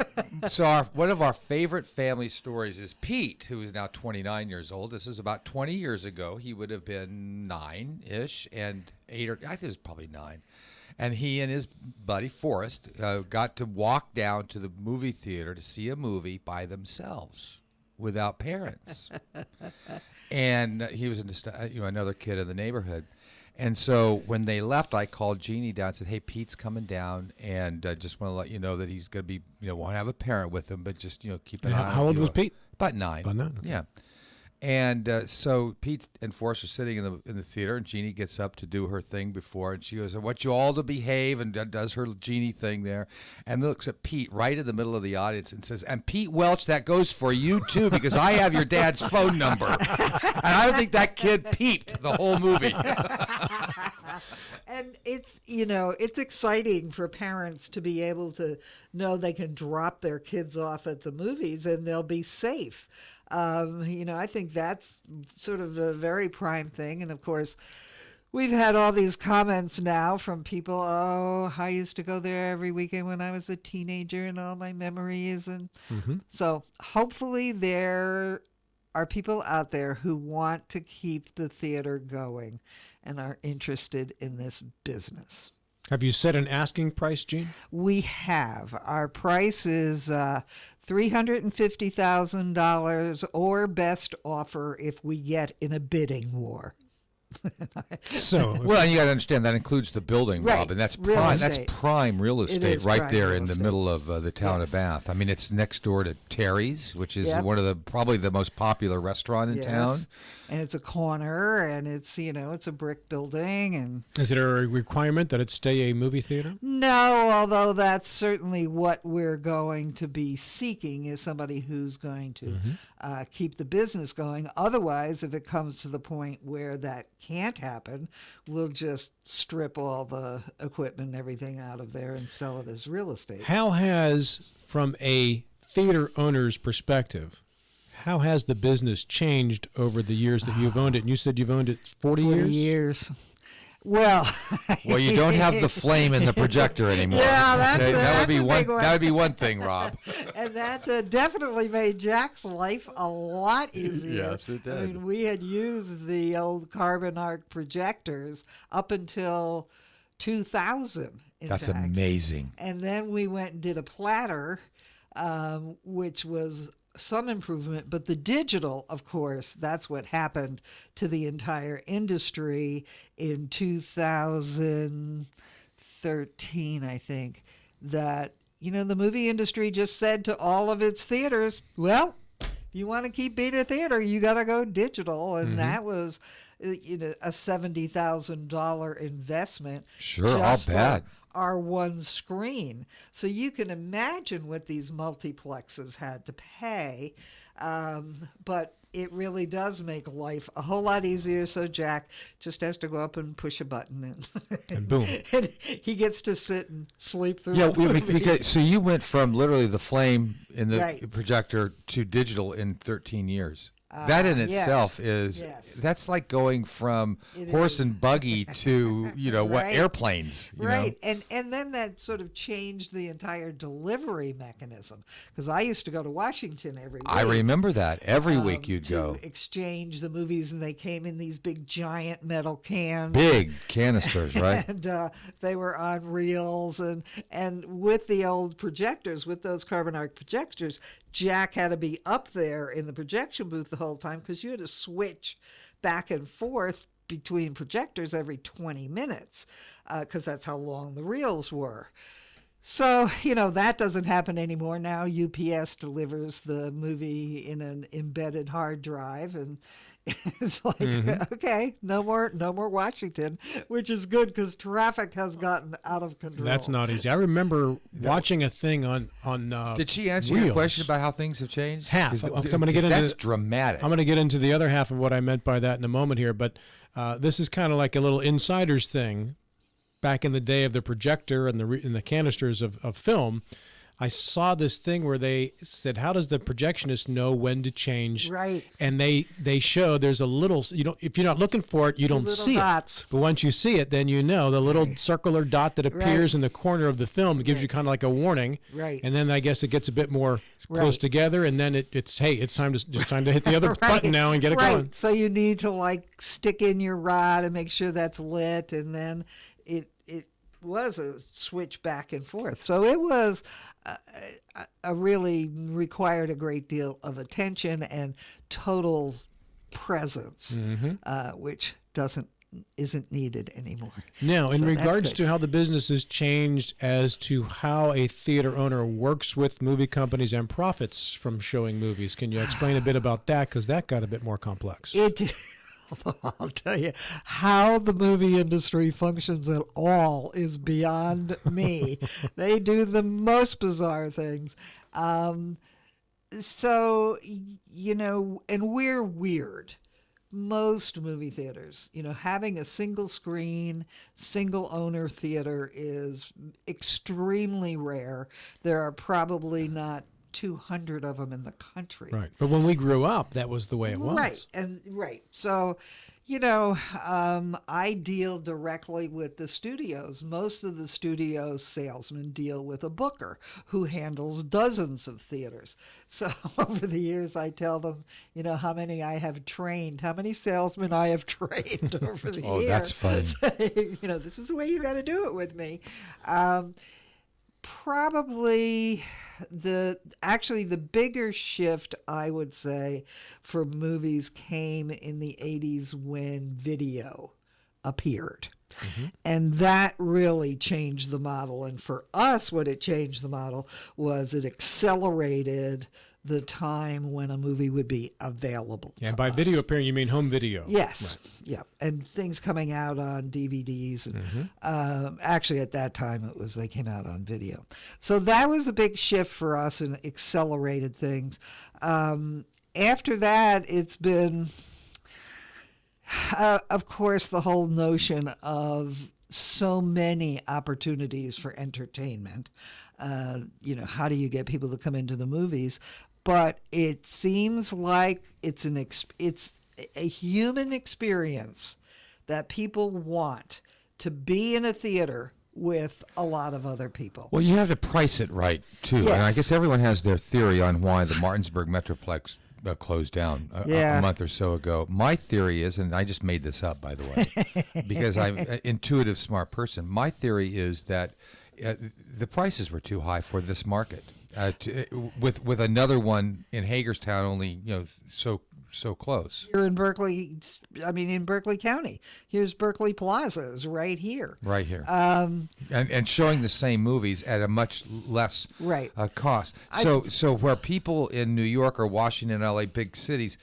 So one of our favorite family stories is Pete, who is now 29 years old. This is about 20 years ago. He would have been 9-ish, and 8 or I think it was probably 9. And he and his buddy, Forrest, got to walk down to the movie theater to see a movie by themselves without parents. And he was another kid in the neighborhood. And so when they left, I called Jeanne down and said, "Hey, Pete's coming down, and I just want to let you know that he's going to be, won't have a parent with him, but just, keep an eye on him." How old was Pete? About 9. About 9, okay. Yeah. And so Pete and Forrest are sitting in the theater, and Jeanne gets up to do her thing before, and she goes, "I want you all to behave," and does her Jeanne thing there, and looks at Pete right in the middle of the audience and says, "And Pete Welch, that goes for you too, because I have your dad's phone number." And I don't think that kid peeped the whole movie. And it's, it's exciting for parents to be able to know they can drop their kids off at the movies and they'll be safe. I think that's sort of a very prime thing. And of course, we've had all these comments now from people, "Oh, I used to go there every weekend when I was a teenager and all my memories." And so hopefully there are people out there who want to keep the theater going and are interested in this business. Have you set an asking price, Jeanne? We have. Our price is $350,000 or best offer if we get in a bidding war. Well, you got to understand that includes the building, right. Bob, and that's Real prime. estate. That's prime real It estate is right prime there real in the estate. middle of the town of Bath. I mean, it's next door to Terry's, which is Yep. one of probably the most popular restaurant in town. And it's a corner, and it's it's a brick building, and Is it a requirement that it stay a movie theater? no, although that's certainly what we're going to be seeking is somebody who's going to keep the business going. Otherwise, if it comes to the point where that can't happen, we'll just strip all the equipment and everything out of there and sell it as real estate. How has, from a theater owner's perspective, how has the business changed over the years that you've owned it? And you said you've owned it 40 years? 40 years. Well, you don't have the flame in the projector anymore. Yeah, that would be a big one. That would be one thing, Rob. And that definitely made Jack's life a lot easier. Yes, it did. I mean, we had used the old carbon arc projectors up until 2000. That's fact. amazing. And then we went and did a platter, which was some improvement, but the digital, of course, that's what happened to the entire industry in 2013, I think, that, the movie industry just said to all of its theaters, well, if you want to keep being a theater, you got to go digital. And that was, a $70,000 investment. Sure, I'll bet. Our one screen. So you can imagine what these multiplexes had to pay But it really does make life a whole lot easier. So Jack just has to go up and push a button, and boom, and he gets to sit and sleep through. Yeah, the movie. because so you went from literally the flame in the Right. projector to digital in 13 years. That in yes, itself is that's like going from horse and buggy to what Right. airplanes. you know? Right, and then that sort of changed the entire delivery mechanism, because I used to go to Washington every week. I remember that every week you'd to go. exchange the movies, and they came in these big giant metal cans, Big canisters, right? and they were on reels, and with the old projectors, with those carbon arc projectors, Jack had to be up there in the projection booth the whole time, because you had to switch back and forth between projectors every 20 minutes, because that's how long the reels were. So, that doesn't happen anymore. Now UPS delivers the movie in an embedded hard drive, and it's like, okay, no more Washington, which is good because traffic has gotten out of control. That's not easy. I remember watching a thing on Did she answer Reels. your question about how things have changed? Half. So 'Cause I'm going to get into that's dramatic. I'm going to get into the other half of what I meant by that in a moment here, but this is kind of like a little insider's thing. Back in the day of the projector and the canisters of film, I saw this thing where they said, how does the projectionist know when to change? Right. And they show there's a little, if you're not looking for it, you don't Little see dots. it. But once you see it, then you know the little circular dot that appears in the corner of the film gives you kind of like a warning. Right. And then I guess it gets a bit more close together, and then it's time to hit the other button now and get it going. So you need to stick in your rod and make sure that's lit, and then it was a switch back and forth. So it was a really required a great deal of attention and total presence, which isn't needed anymore. Now, in So that's regards good. to how the business has changed as to how a theater owner works with movie companies and profits from showing movies, can you explain a bit about that? Because that got a bit more complex. I'll tell you, how the movie industry functions at all is beyond me. They do the most bizarre things. So, and we're weird. Most movie theaters, having a single screen, single owner theater is extremely rare. There are probably not 200 of them in the country. Right. But when we grew up, that was the way it was. Right. So, I deal directly with the studios. Most of the studio salesmen deal with a booker who handles dozens of theaters. So over the years, I tell them, how many I have trained, how many salesmen I have trained over the years. Oh, that's funny. This is the way you got to do it with me. Probably the bigger shift, I would say, for movies came in the 80s when video appeared. And that really changed the model. And for us, what it changed the model was it accelerated the time when a movie would be available. And by video appearing, you mean home video. Yes. Right. Yeah. And things coming out on DVDs. And actually, at that time, they came out on video. So that was a big shift for us and accelerated things. After that, it's been, of course, the whole notion of so many opportunities for entertainment. How do you get people to come into the movies? But it seems like it's a human experience that people want to be in a theater with a lot of other people. Well, you have to price it right, too. Yes. And I guess everyone has their theory on why the Martinsburg Metroplex closed down a month or so ago. My theory is, and I just made this up, by the way, because I'm an intuitive, smart person. My theory is that the prices were too high for this market. With another one in Hagerstown, only so close. Here in Berkeley, in Berkeley County, here's Berkeley Plaza is right here. Right here. And showing the same movies at a much less cost. So where people in New York or Washington, LA, big cities,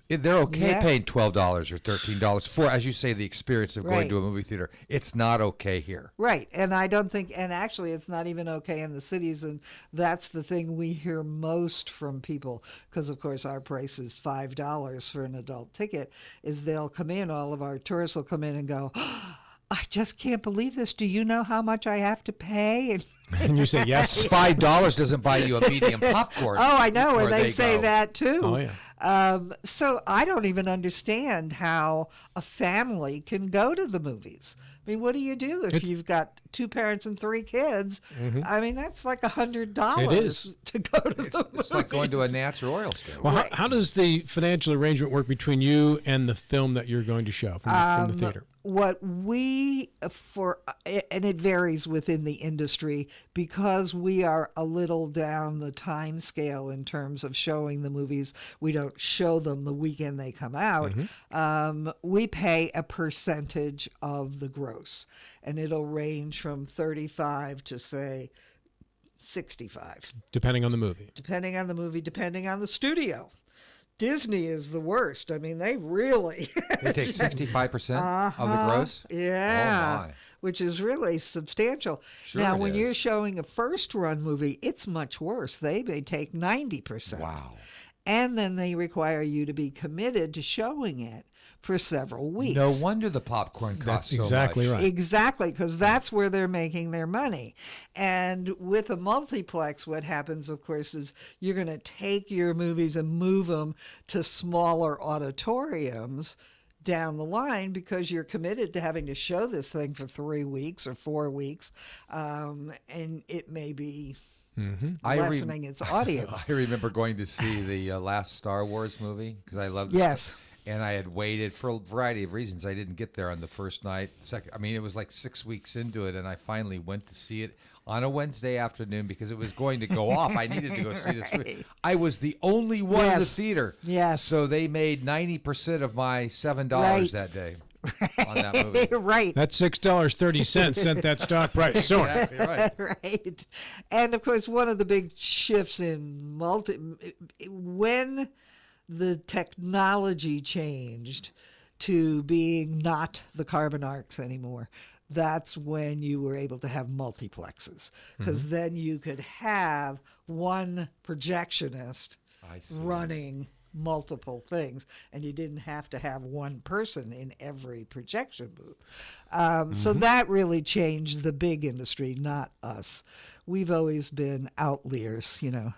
They're okay Yeah. paying $12 or $13 for, as you say, the experience of going Right. to a movie theater. It's not okay here. Right. And I don't think, and actually it's not even okay in the cities. And that's the thing we hear most from people, because of course our price is $5 for an adult ticket, is they'll come in, all of our tourists will come in and go, I just can't believe this. Do you know how much I have to pay? And you say yes. $5 doesn't buy you a medium popcorn. Oh, I know, and where they say go. that too. Oh, yeah. So I don't even understand how a family can go to the movies. I mean, what do you do if you've got 2 parents and 3 kids? Mhm. I mean, that's like $100 It is. to go to the movies. It's like going to a Nats or Orioles game. Well, how does the financial arrangement work between you and the film that you're going to show from the theater? What we, and it varies within the industry, because we are a little down the time scale in terms of showing the movies. We don't show them the weekend they come out. We pay a percentage of the gross, and it'll range from 35 to, say, 65. Depending on the movie. Depending on the movie, depending on the studio. Disney is the worst. I mean, they really... They take 65% of the gross? Yeah. Oh, my. Which is really substantial. Sure now, it when is. you're showing a first-run movie, it's much worse. They may take 90%. Wow. And then they require you to be committed to showing it for several weeks. No wonder the popcorn costs so exactly much. right. Exactly, because that's where they're making their money. And with a multiplex, what happens, of course, is you're going to take your movies and move them to smaller auditoriums down the line, because you're committed to having to show this thing for 3 weeks or 4 weeks, and it may be lessening its audience. I remember going to see the last Star Wars movie because I loved it. Yes. And I had waited for a variety of reasons. I didn't get there on the first night. It was like 6 weeks into it, and I finally went to see it on a Wednesday afternoon because it was going to go off. I needed to go see this movie. I was the only one in the theater. Yes. So they made 90% of my $7 Right. that day on that movie. Right. That $6.30 sent that stock price soaring. Exactly right. Right. And of course, one of the big shifts in when the technology changed to being not the carbon arcs anymore, that's when you were able to have multiplexes, because then you could have one projectionist running multiple things, and you didn't have to have one person in every projection booth. So that really changed the big industry, not us. We've always been outliers, you know.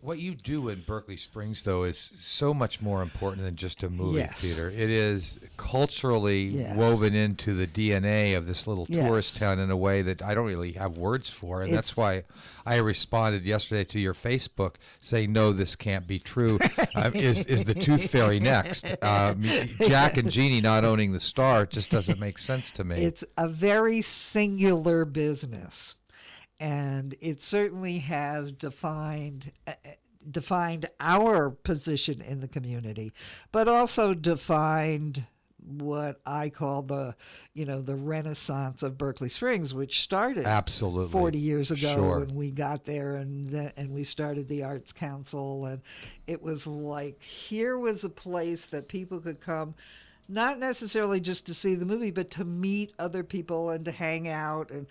What you do in Berkeley Springs, though, is so much more important than just a movie theater. It is culturally woven into the DNA of this little tourist town in a way that I don't really have words for. And that's why I responded yesterday to your Facebook saying, no, this can't be true. Is the Tooth Fairy next? Jack and Jeanne not owning the Star just doesn't make sense to me. It's a very singular business. And it certainly has defined our position in the community, but also defined what I call the Renaissance of Berkeley Springs, which started absolutely 40 years ago Sure. when we got there, and we started the Arts Council, and it was like, here was a place that people could come, not necessarily just to see the movie, but to meet other people and to hang out. And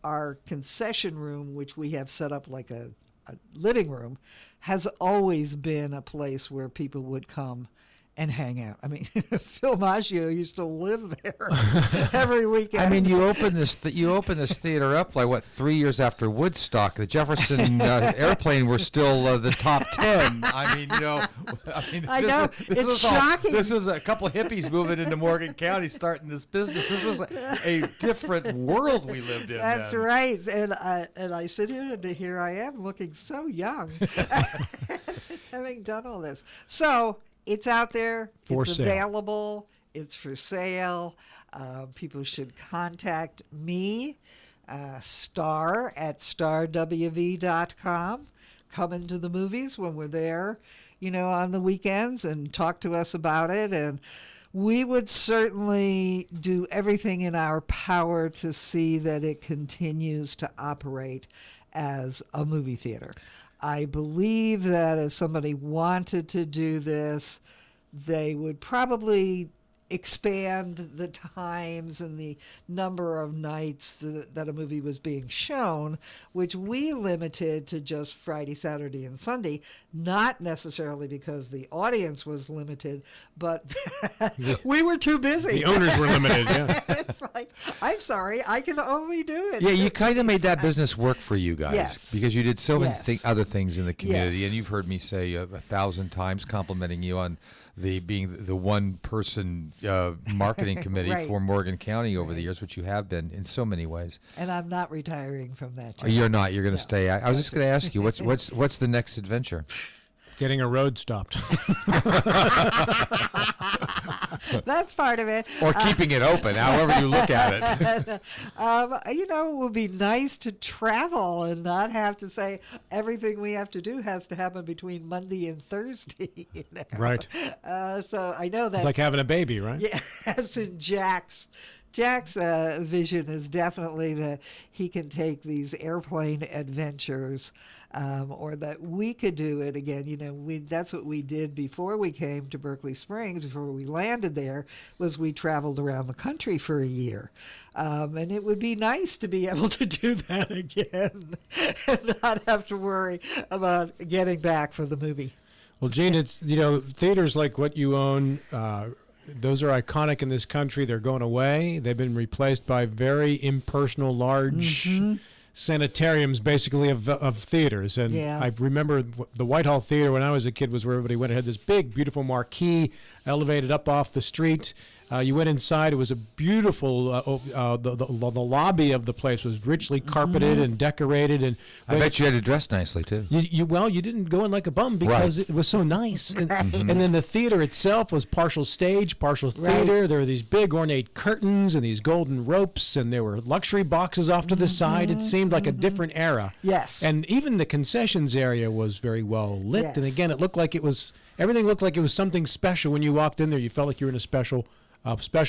our concession room, which we have set up like a living room, has always been a place where people would come and hang out. I mean, Phil Maggio used to live there every weekend. I mean, you open this theater up like 3 years after Woodstock. The Jefferson Airplane were still the top 10. I mean, I know. It's shocking. This was a couple of hippies moving into Morgan County, starting this business. This was a different world we lived in. That's then. right. And I sit here, and here I am looking so young, having done all this. So it's out there. It's available. It's for sale. People should contact me, Star at starwv.com. Come into the movies when we're there, on the weekends, and talk to us about it. And we would certainly do everything in our power to see that it continues to operate as a movie theater. I believe that if somebody wanted to do this, they would probably expand the times and the number of nights that a movie was being shown, which we limited to just Friday, Saturday, and Sunday, not necessarily because the audience was limited, but we were too busy. The owners were limited, yeah. It's like, I'm sorry, I can only do it. Yeah, you kind of made that business work for you guys. Yes. Because you did so many Yes. other things in the community, Yes. and you've heard me say 1,000 times complimenting you on being the one person marketing committee Right. for Morgan County over the years, which you have been in so many ways. And I'm not retiring from that job. You're not. You're going to stay. I was just going to ask you, what's the next adventure? Getting a road stopped. That's part of it. Or keeping it open, however you look at it. It would be nice to travel and not have to say everything we have to do has to happen between Monday and Thursday. Right. So I know that's It's like having a baby, right? Yes, and Jack's vision is definitely that he can take these airplane adventures, or that we could do it again. That's what we did before we came to Berkeley Springs, before we landed there, was we traveled around the country for a year. And it would be nice to be able to do that again and not have to worry about getting back for the movie. Well, Jeanne, it's, theaters like what you own, those are iconic in this country. They're going away. They've been replaced by very impersonal, large sanitariums, basically, of theaters. And I remember the Whitehall Theater when I was a kid was where everybody went. It had this big, beautiful marquee elevated up off the street. You went inside. It was a beautiful. The lobby of the place was richly carpeted and decorated. And I bet you had to dress nicely too. You didn't go in like a bum because it was so nice. And, and then the theater itself was partial stage, partial theater. Right. There were these big ornate curtains and these golden ropes, and there were luxury boxes off to the side. It seemed like a different era. Yes. And even the concessions area was very well lit. Yes. And again, it looked like everything looked like it was something special when you walked in there. You felt like you were in a special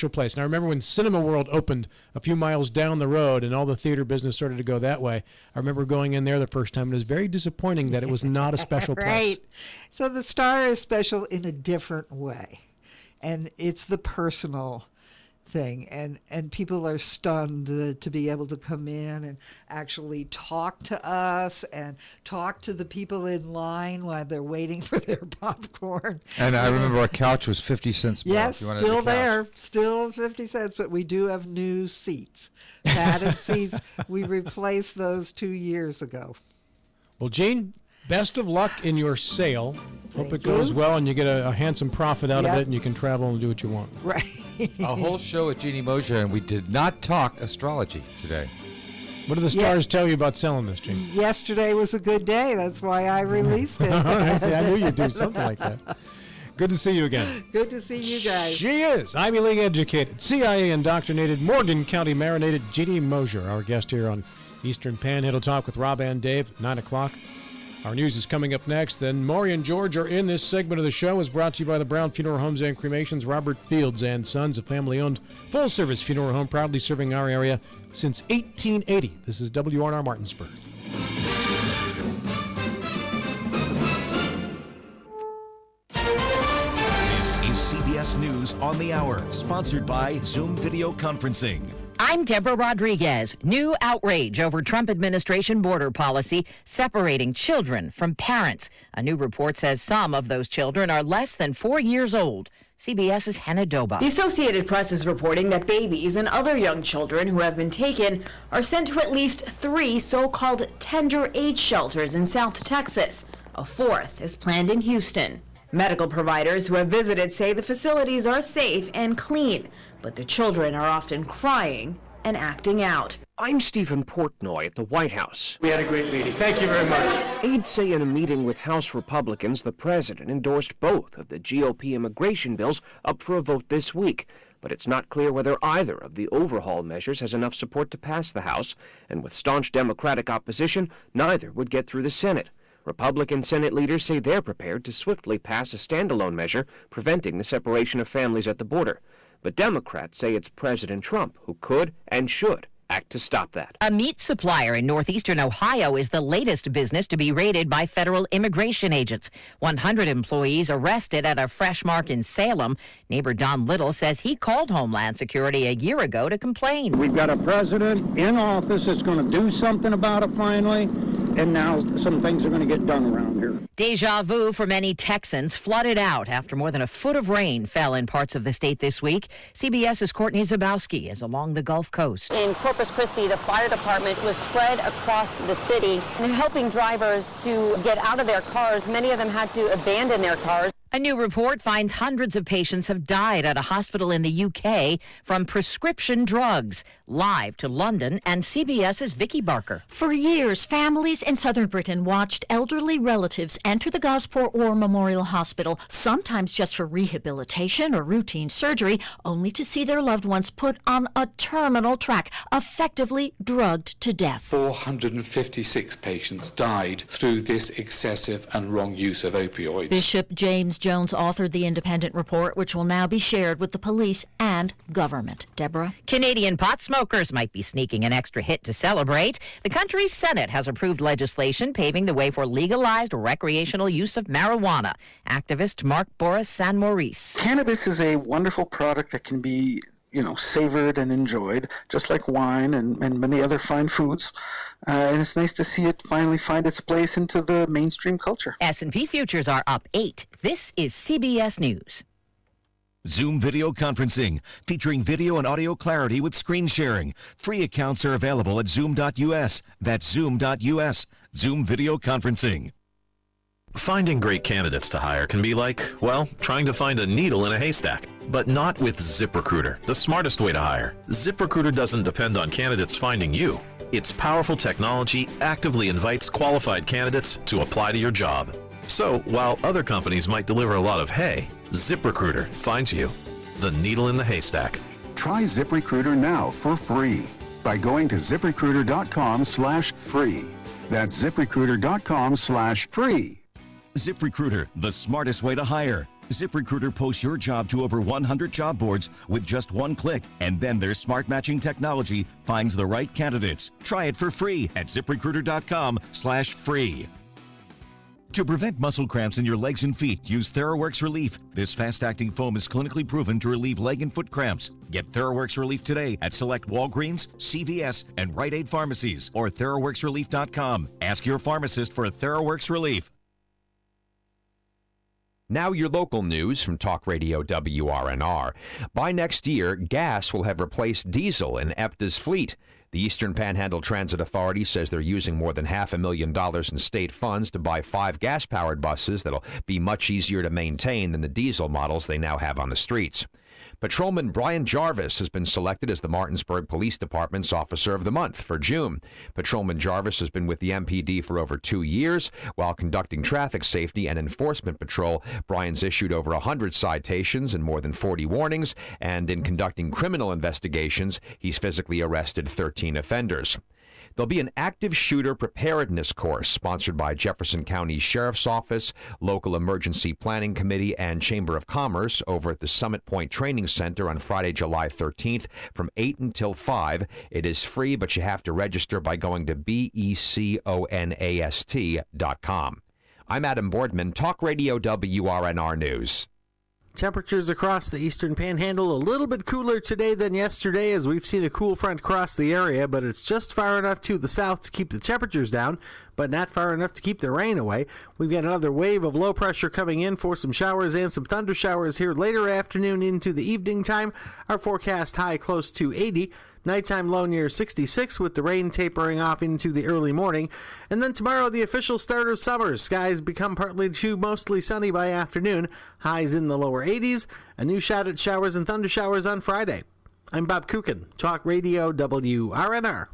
place. And I remember when Cinema World opened a few miles down the road and all the theater business started to go that way. I remember going in there the first time. It was very disappointing that it was not a special place. Right. So the Star is special in a different way. And it's the personal thing. And people are stunned to be able to come in and actually talk to us and talk to the people in line while they're waiting for their popcorn. And I remember our couch was 50 cents more. Yes, still there, still 50 cents, but we do have new seats. Padded seats. We replaced those 2 years ago. Well, Jeanne, best of luck in your sale. Hope Thank it goes you. well and you get a handsome profit out of Yep. it and you can travel and do what you want. Right. A whole show at Jeanne Mozier, and we did not talk astrology today. What do the stars tell you about selling this, Jeanne? Yesterday was a good day. That's why I released it. I knew you'd do something like that. Good to see you again. Good to see you guys. She is Ivy League educated, CIA indoctrinated, Morgan County marinated Jeanne Mozier, our guest here on Eastern Panhandle Talk with Rob and Dave, 9 o'clock. Our news is coming up next. Then Maury and George are in this segment of the show. Is brought to you by the Brown Funeral Homes and Cremations, Robert Fields and Sons, a family-owned, full-service funeral home proudly serving our area since 1880. This is WRNR Martinsburg. This is CBS News on the Hour, sponsored by Zoom Video Conferencing. I'm Deborah Rodriguez. New outrage over Trump administration border policy separating children from parents. A new report says some of those children are less than 4 years old. CBS's Hannah Doba. The Associated Press is reporting that babies and other young children who have been taken are sent to at least 3 so-called tender age shelters in South Texas. A 4th is planned in Houston. Medical providers who have visited say the facilities are safe and clean, but the children are often crying and acting out. I'm Stephen Portnoy at the White House. We had a great meeting. Thank you very much. Aides say in a meeting with House Republicans, the president endorsed both of the GOP immigration bills up for a vote this week. But it's not clear whether either of the overhaul measures has enough support to pass the House. And with staunch Democratic opposition, neither would get through the Senate. Republican Senate leaders say they're prepared to swiftly pass a standalone measure preventing the separation of families at the border. But Democrats say it's President Trump who could and should act to stop that. A meat supplier in northeastern Ohio is the latest business to be raided by federal immigration agents. 100 employees arrested at a Fresh Mark in Salem. Neighbor Don Little says he called Homeland Security a year ago to complain. We've got a president in office that's going to do something about it finally, and now some things are going to get done around here. Deja vu for many Texans, flooded out after more than a foot of rain fell in parts of the state this week. CBS's Courtney Zabowski is along the Gulf Coast. In Corpus Christi, the fire department was spread across the city and helping drivers to get out of their cars. Many of them had to abandon their cars. A new report finds hundreds of patients have died at a hospital in the UK from prescription drugs. Live to London and CBS's Vicky Barker. For years, families in southern Britain watched elderly relatives enter the Gosport War Memorial Hospital, sometimes just for rehabilitation or routine surgery, only to see their loved ones put on a terminal track, effectively drugged to death. 456 patients died through this excessive and wrong use of opioids. Bishop James Jones authored the independent report, which will now be shared with the police and government. Deborah? Canadian pot smokers might be sneaking an extra hit to celebrate. The country's Senate has approved legislation paving the way for legalized recreational use of marijuana. Activist Mark Boris San Maurice. Cannabis is a wonderful product that can be savored and enjoyed, just like wine and many other fine foods. And it's nice to see it finally find its place into the mainstream culture. S&P futures are up 8. This is CBS News. Zoom video conferencing, featuring video and audio clarity with screen sharing. Free accounts are available at zoom.us. That's zoom.us. Zoom video conferencing. Finding great candidates to hire can be like, well, trying to find a needle in a haystack. But not with ZipRecruiter, the smartest way to hire. ZipRecruiter doesn't depend on candidates finding you. Its powerful technology actively invites qualified candidates to apply to your job. So, while other companies might deliver a lot of hay, ZipRecruiter finds you, the needle in the haystack. Try ZipRecruiter now for free by going to ZipRecruiter.com/free. That's ZipRecruiter.com/free. ZipRecruiter, the smartest way to hire. ZipRecruiter posts your job to over 100 job boards with just one click, and then their smart matching technology finds the right candidates. Try it for free at ZipRecruiter.com/free. To prevent muscle cramps in your legs and feet, use TheraWorks Relief. This fast-acting foam is clinically proven to relieve leg and foot cramps. Get TheraWorks Relief today at select Walgreens, CVS, and Rite Aid pharmacies or TheraWorksRelief.com. Ask your pharmacist for TheraWorks Relief. Now your local news from Talk Radio WRNR. By next year, gas will have replaced diesel in EPTA's fleet. The Eastern Panhandle Transit Authority says they're using more than $500,000 in state funds to buy 5 gas-powered buses that'll be much easier to maintain than the diesel models they now have on the streets. Patrolman Brian Jarvis has been selected as the Martinsburg Police Department's Officer of the Month for June. Patrolman Jarvis has been with the MPD for over 2 years. While conducting traffic safety and enforcement patrol, Brian's issued over 100 citations and more than 40 warnings, and in conducting criminal investigations, he's physically arrested 13 offenders. There'll be an active shooter preparedness course sponsored by Jefferson County Sheriff's Office, Local Emergency Planning Committee, and Chamber of Commerce over at the Summit Point Training Center on Friday, July 13th from 8 until 5. It is free, but you have to register by going to beconast.com. I'm Adam Boardman, Talk Radio WRNR News. Temperatures across the eastern panhandle a little bit cooler today than yesterday, as we've seen a cool front cross the area, but it's just far enough to the south to keep the temperatures down, but not far enough to keep the rain away. We've got another wave of low pressure coming in for some showers and some thunder showers here later afternoon into the evening time. Our forecast high close to 80. Nighttime low near 66 with the rain tapering off into the early morning. And then tomorrow, the official start of summer. Skies become partly to mostly sunny by afternoon. Highs in the lower 80s. A new shot at showers and thunder showers on Friday. I'm Bob Kukin, Talk Radio WRNR.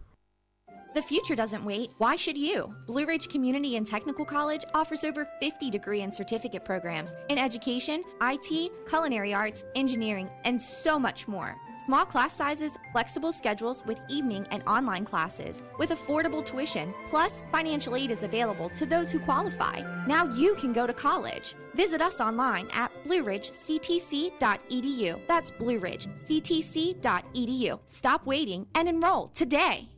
The future doesn't wait. Why should you? Blue Ridge Community and Technical College offers over 50 degree and certificate programs in education, IT, culinary arts, engineering, and so much more. Small class sizes, flexible schedules with evening and online classes, with affordable tuition, plus financial aid is available to those who qualify. Now you can go to college. Visit us online at blueridgectc.edu. That's blueridgectc.edu. Stop waiting and enroll today.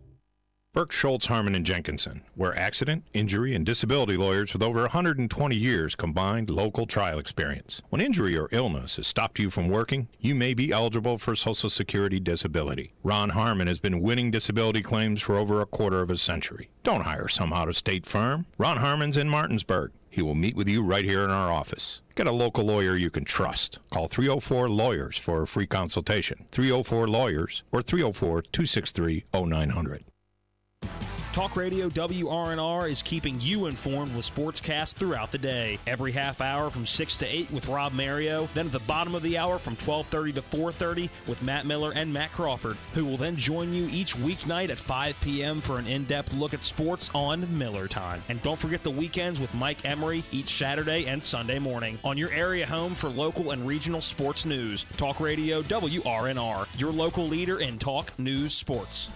Burke, Schultz, Harmon, and Jenkinson, where accident, injury, and disability lawyers with over 120 years combined local trial experience. When injury or illness has stopped you from working, you may be eligible for Social Security disability. Ron Harmon has been winning disability claims for over a quarter of a century. Don't hire some out-of-state firm. Ron Harmon's in Martinsburg. He will meet with you right here in our office. Get a local lawyer you can trust. Call 304-LAWYERS for a free consultation. 304-LAWYERS or 304-263-0900. Talk Radio WRNR is keeping you informed with sportscasts throughout the day. Every half hour from 6 to 8 with Rob Mario. Then at the bottom of the hour from 12:30 to 4:30 with Matt Miller and Matt Crawford, who will then join you each weeknight at 5 p.m. for an in-depth look at sports on Miller Time. And don't forget the weekends with Mike Emery each Saturday and Sunday morning on your area home for local and regional sports news. Talk Radio WRNR, your local leader in talk news sports.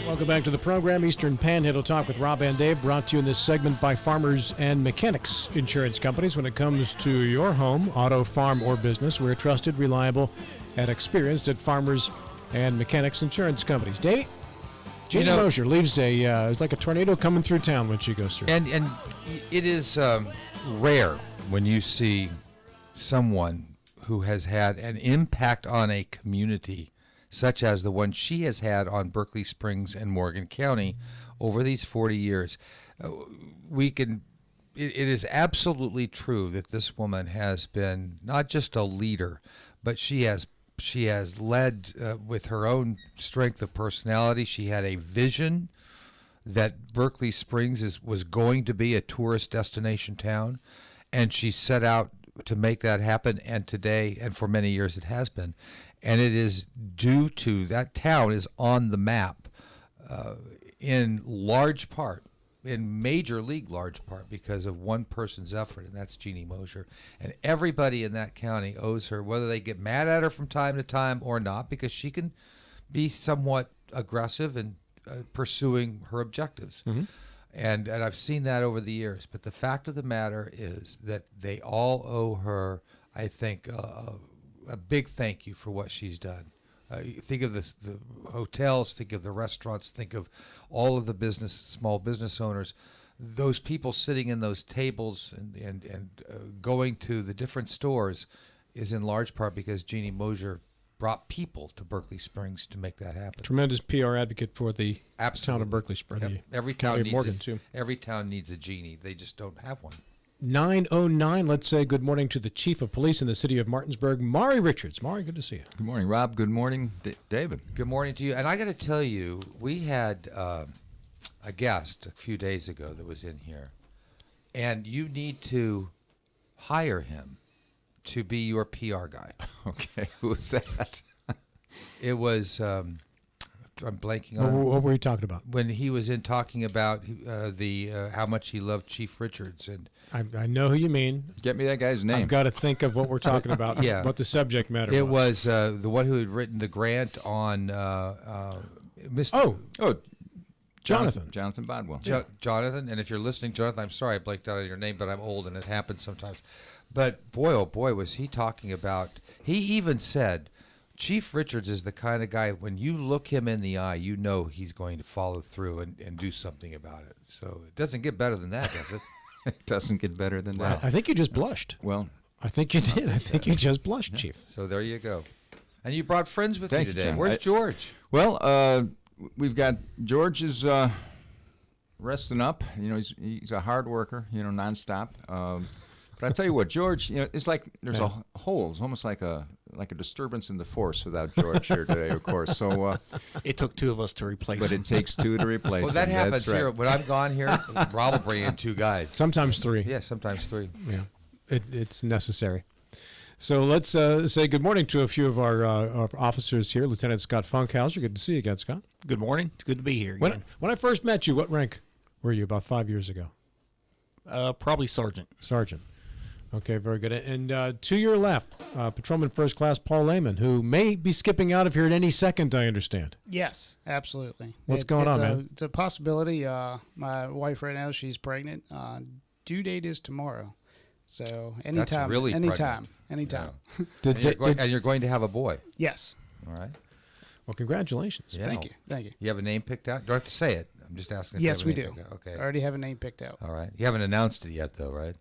Welcome back to the program, Eastern Panhandle Talk with Rob and Dave, brought to you in this segment by Farmers and Mechanics Insurance Companies. When it comes to your home, auto, farm, or business, we're trusted, reliable, and experienced at Farmers and Mechanics Insurance Companies. Dave, Jeanne Mozier leaves it's like a tornado coming through town when she goes through. And it is rare when you see someone who has had an impact on a community such as the one she has had on Berkeley Springs and Morgan County over these 40 years. It is absolutely true that this woman has been not just a leader, but she has led with her own strength of personality. She had a vision that Berkeley Springs was going to be a tourist destination town, and she set out to make that happen, and today, and for many years it has been. And it is due to that town is on the map in large part, in major league large part, because of one person's effort, and that's Jeanne Mozier. And everybody in that county owes her, whether they get mad at her from time to time or not, because she can be somewhat aggressive in pursuing her objectives. Mm-hmm. And I've seen that over the years. But the fact of the matter is that they all owe her, I think, a big thank you for what she's done. Think of the hotels, think of the restaurants, think of all of the small business owners. Those people sitting in those tables and going to the different stores is in large part because Jeanne Mozier brought people to Berkeley Springs to make that happen. Tremendous PR advocate for the town of Berkeley Springs. Yep. Every town needs a Jeanne. They just don't have one. 9:09. Let's say good morning to the Chief of Police in the city of Martinsburg, Maury Richards. Maury, good to see you. Good morning, Rob. Good morning, David. Good morning to you. And I got to tell you, we had a guest a few days ago that was in here, and you need to hire him to be your PR guy. Okay, who was that? It was... I'm blanking on. What were you talking about? When he was in talking about how much he loved Chief Richards, and I know who you mean. Get me that guy's name. I've got to think of what we're talking about. Yeah, what the subject matter. It was the one who had written the grant on Mr. Jonathan Bodwell. Jonathan, and if you're listening, Jonathan, I'm sorry I blanked out on your name, but I'm old and it happens sometimes. But boy, oh boy, was he talking about? He even said, Chief Richards is the kind of guy, when you look him in the eye, you know he's going to follow through and do something about it. So it doesn't get better than that, does it? It doesn't get better than that. I think you just blushed. Well, I think you did. I think you just blushed, Chief. So there you go. And you brought friends with you today. John. Where's George? Well, we've got George is resting up. He's a hard worker, nonstop. But I tell you what, George, it's like there's a hole. It's almost like a disturbance in the force without George here today, of course. So it took two of us to replace him. But it takes two to replace him. Well, that happens right. here. When I'm gone here, Rob will bring in two guys. Sometimes three. Yeah, sometimes three. Yeah, it's necessary. So let's say good morning to a few of our officers here. Lieutenant Scott Funkhouser. Good to see you again, Scott. Good morning. It's good to be here again. When I first met you, what rank were you? About 5 years ago. Probably sergeant. Sergeant. Okay, very good. And to your left, Patrolman First Class Paul Lehman, who may be skipping out of here at any second, I understand. Yes, absolutely. What's going on, man? It's a possibility. My wife right now, she's pregnant. Due date is tomorrow. So anytime. That's really anytime. pregnant. Anytime. Yeah. And you're going to have a boy. Yes. All right. Well, congratulations. Yeah. Thank you. Thank you. You have a name picked out? Don't have to say it. I'm just asking. If Yes, you we have a do. name picked out. Okay. I already have a name picked out. All right. You haven't announced it yet, though, right?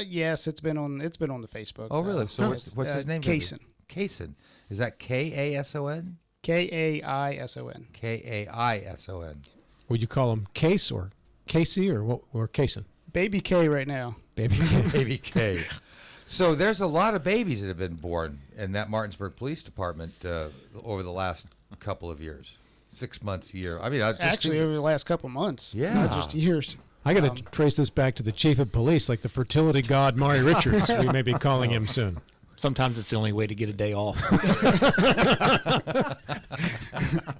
Yes, it's been on the Facebook. Oh, really? So what's his name? Kason. Kason. Is that Kason? Kaison. Kaison. Would you call him Case or Casey or Kason? Baby K right now. Baby K. Baby K. So there's a lot of babies that have been born in that Martinsburg Police Department over the last couple of years. 6 months, a year. I mean, Actually, over the last couple months. Yeah. Not just years. I got to trace this back to the chief of police, like the fertility god Maury Richards. We may be calling him soon. Sometimes it's the only way to get a day off.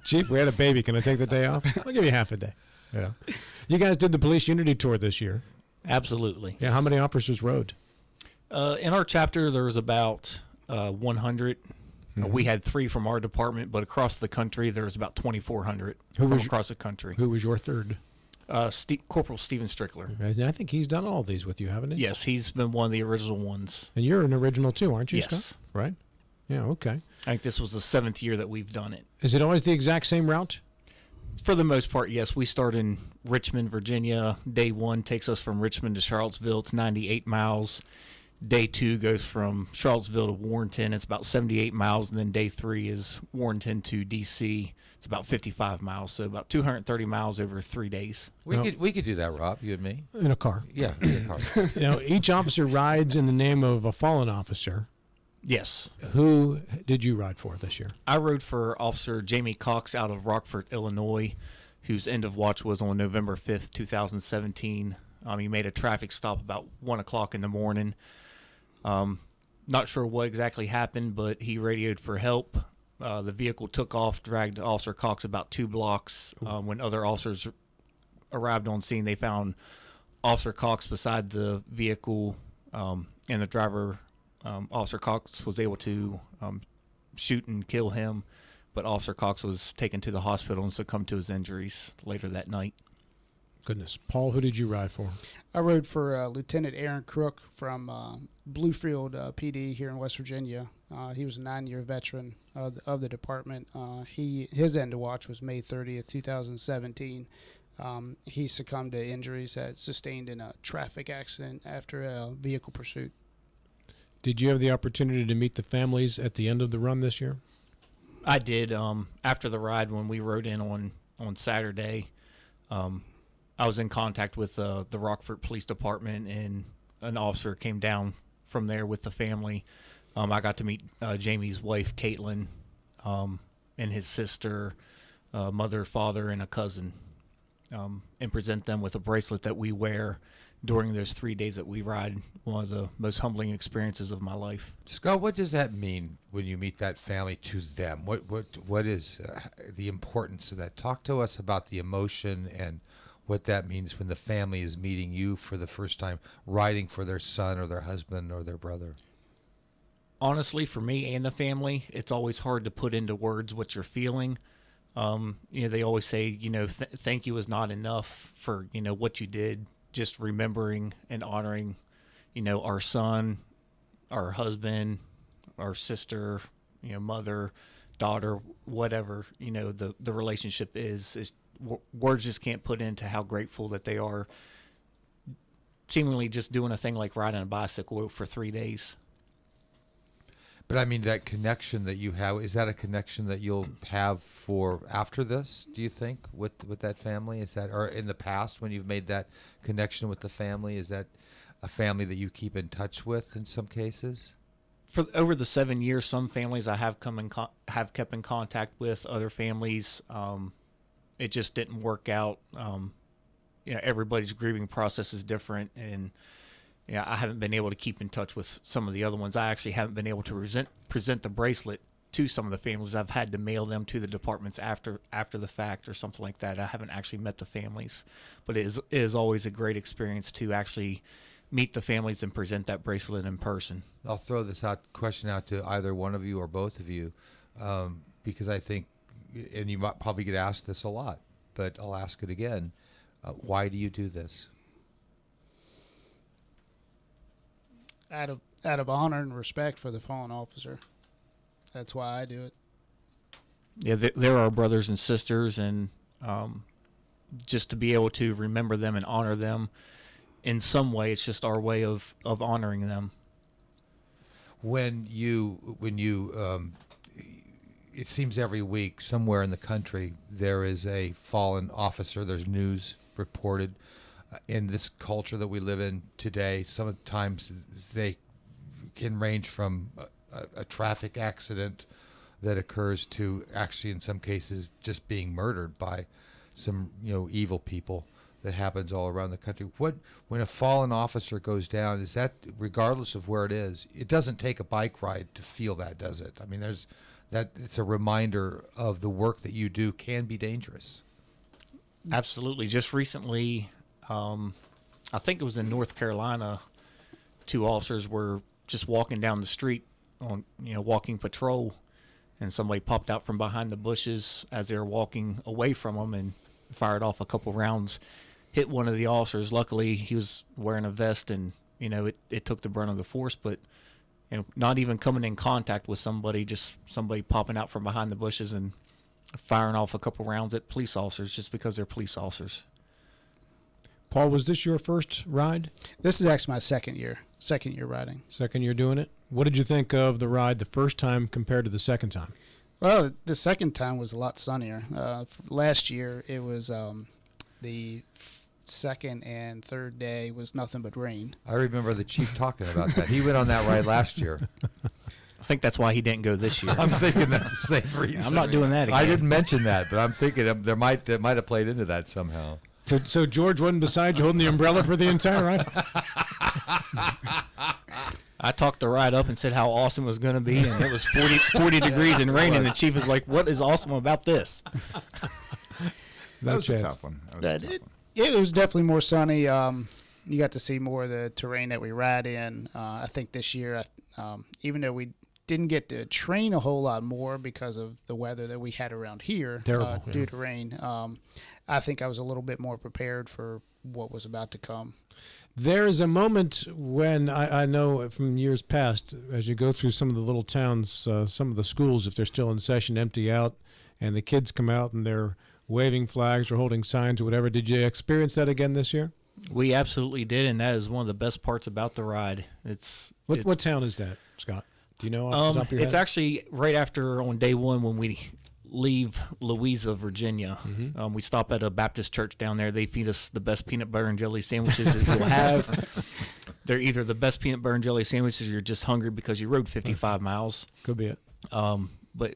Chief, we had a baby. Can I take the day off? I'll give you half a day. Yeah. You guys did the police unity tour this year. Absolutely. Yeah. How many officers rode? In our chapter, there was about 100. We had 3 from our department, but across the country, there was about 2,400 across the country. Who was your third? Corporal Steven Strickler. I think he's done all these with you, haven't he? Yes, he's been one of the original ones. And you're an original too, aren't you, Yes. Scott? Right? Yeah, okay. I think this was the 7th year that we've done it. Is it always the exact same route? For the most part, yes. We start in Richmond, Virginia. Day 1 takes us from Richmond to Charlottesville. It's 98 miles. Day 2 goes from Charlottesville to Warrenton. It's about 78 miles. And then day 3 is Warrenton to D.C. It's about 55 miles. So about 230 miles over 3 days. We could do that, Rob, you and me. In a car. Yeah, in a car. Each officer rides in the name of a fallen officer. Yes. Who did you ride for this year? I rode for Officer Jamie Cox out of Rockford, Illinois, whose end of watch was on November 5th, 2017. He made a traffic stop about 1 o'clock in the morning. Not sure what exactly happened, but he radioed for help. The vehicle took off, dragged Officer Cox about 2 blocks. When other officers arrived on scene, they found Officer Cox beside the vehicle, and the driver, Officer Cox, was able to shoot and kill him, but Officer Cox was taken to the hospital and succumbed to his injuries later that night. Goodness. Paul, who did you ride for? I rode for Lieutenant Aaron Crook from Bluefield PD here in West Virginia. He was a 9-year veteran of the department. His end of watch was May 30th, 2017. He succumbed to injuries that sustained in a traffic accident after a vehicle pursuit. Did you have the opportunity to meet the families at the end of the run this year? I did. After the ride, when we rode in on Saturday, I was in contact with the Rockford Police Department, and an officer came down from there with the family. I got to meet Jamie's wife, Caitlin, and his sister, mother, father, and a cousin, and present them with a bracelet that we wear during those 3 days that we ride. One of the most humbling experiences of my life. Scott, what does that mean when you meet that family to them? What is the importance of that? Talk to us about the emotion and what that means when the family is meeting you for the first time, riding for their son or their husband or their brother. Honestly, for me and the family, it's always hard to put into words what you're feeling. They always say, thank you is not enough for, what you did. Just remembering and honoring, our son, our husband, our sister, mother, daughter, whatever, the relationship is words just can't put into how grateful that they are, seemingly just doing a thing like riding a bicycle for 3 days. But I mean, that connection that you have, is that a connection that you'll have for after this, do you think, with that family? Is that, or in the past when you've made that connection with the family, is that a family that you keep in touch with in some cases? For over the 7 years, some families I have have kept in contact with. Other families, it just didn't work out. Everybody's grieving process is different, and Yeah, I haven't been able to keep in touch with some of the other ones. I actually haven't been able to present the bracelet to some of the families. I've had to mail them to the departments after the fact or something like that. I haven't actually met the families, but it is always a great experience to actually meet the families and present that bracelet in person. I'll throw this question out to either one of you or both of you, because I think, and you might probably get asked this a lot, but I'll ask it again. Why do you do this? Out of honor and respect for the fallen officer. That's why I do it. Yeah, they're our brothers and sisters, and just to be able to remember them and honor them in some way, it's just our way of honoring them. When you it seems every week somewhere in the country there is a fallen officer. There's news reported. In this culture that we live in today, sometimes they can range from a traffic accident that occurs to actually, in some cases, just being murdered by some evil people. That happens all around the country. When a fallen officer goes down, is that, regardless of where it is, it doesn't take a bike ride to feel that, does it? I mean, it's a reminder of the work that you do can be dangerous. Absolutely. Just recently, I think it was in North Carolina, 2 officers were just walking down the street on, walking patrol, and somebody popped out from behind the bushes as they were walking away from them and fired off a couple rounds, hit one of the officers. Luckily, he was wearing a vest, and, it took the brunt of the force, but, not even coming in contact with somebody, just somebody popping out from behind the bushes and firing off a couple rounds at police officers just because they're police officers. Paul, was this your first ride? This is actually my second year riding. Second year doing it? What did you think of the ride the first time compared to the second time? Well, the second time was a lot sunnier. Last year, it was the second and third day was nothing but rain. I remember the chief talking about that. He went on that ride last year. I think that's why he didn't go this year. I'm thinking that's the same reason. I'm not doing that again. I didn't mention that, but I'm thinking there might have played into that somehow. So George wasn't beside you holding the umbrella for the entire ride? I talked the ride up and said how awesome it was going to be, and it was 40 degrees and rain, and the chief was like, "What is awesome about this?" That was a tough one. It was definitely more sunny. You got to see more of the terrain that we ride in. I think this year, even though we didn't get to train a whole lot more because of the weather that we had around here due to rain, I think I was a little bit more prepared for what was about to come. There is a moment when I know from years past, as you go through some of the little towns, some of the schools, if they're still in session, empty out, and the kids come out and they're waving flags or holding signs or whatever. Did you experience that again this year? We absolutely did, and that is one of the best parts about the ride. What town is that, Scott? Do you know off the top of your It's head? actually right after on day one when we leave Louisa, Virginia. Mm-hmm. We stop at a Baptist church down there. They feed us the best peanut butter and jelly sandwiches that you'll have. They're either the best peanut butter and jelly sandwiches or you're just hungry because you rode 55 miles. Could be it. But,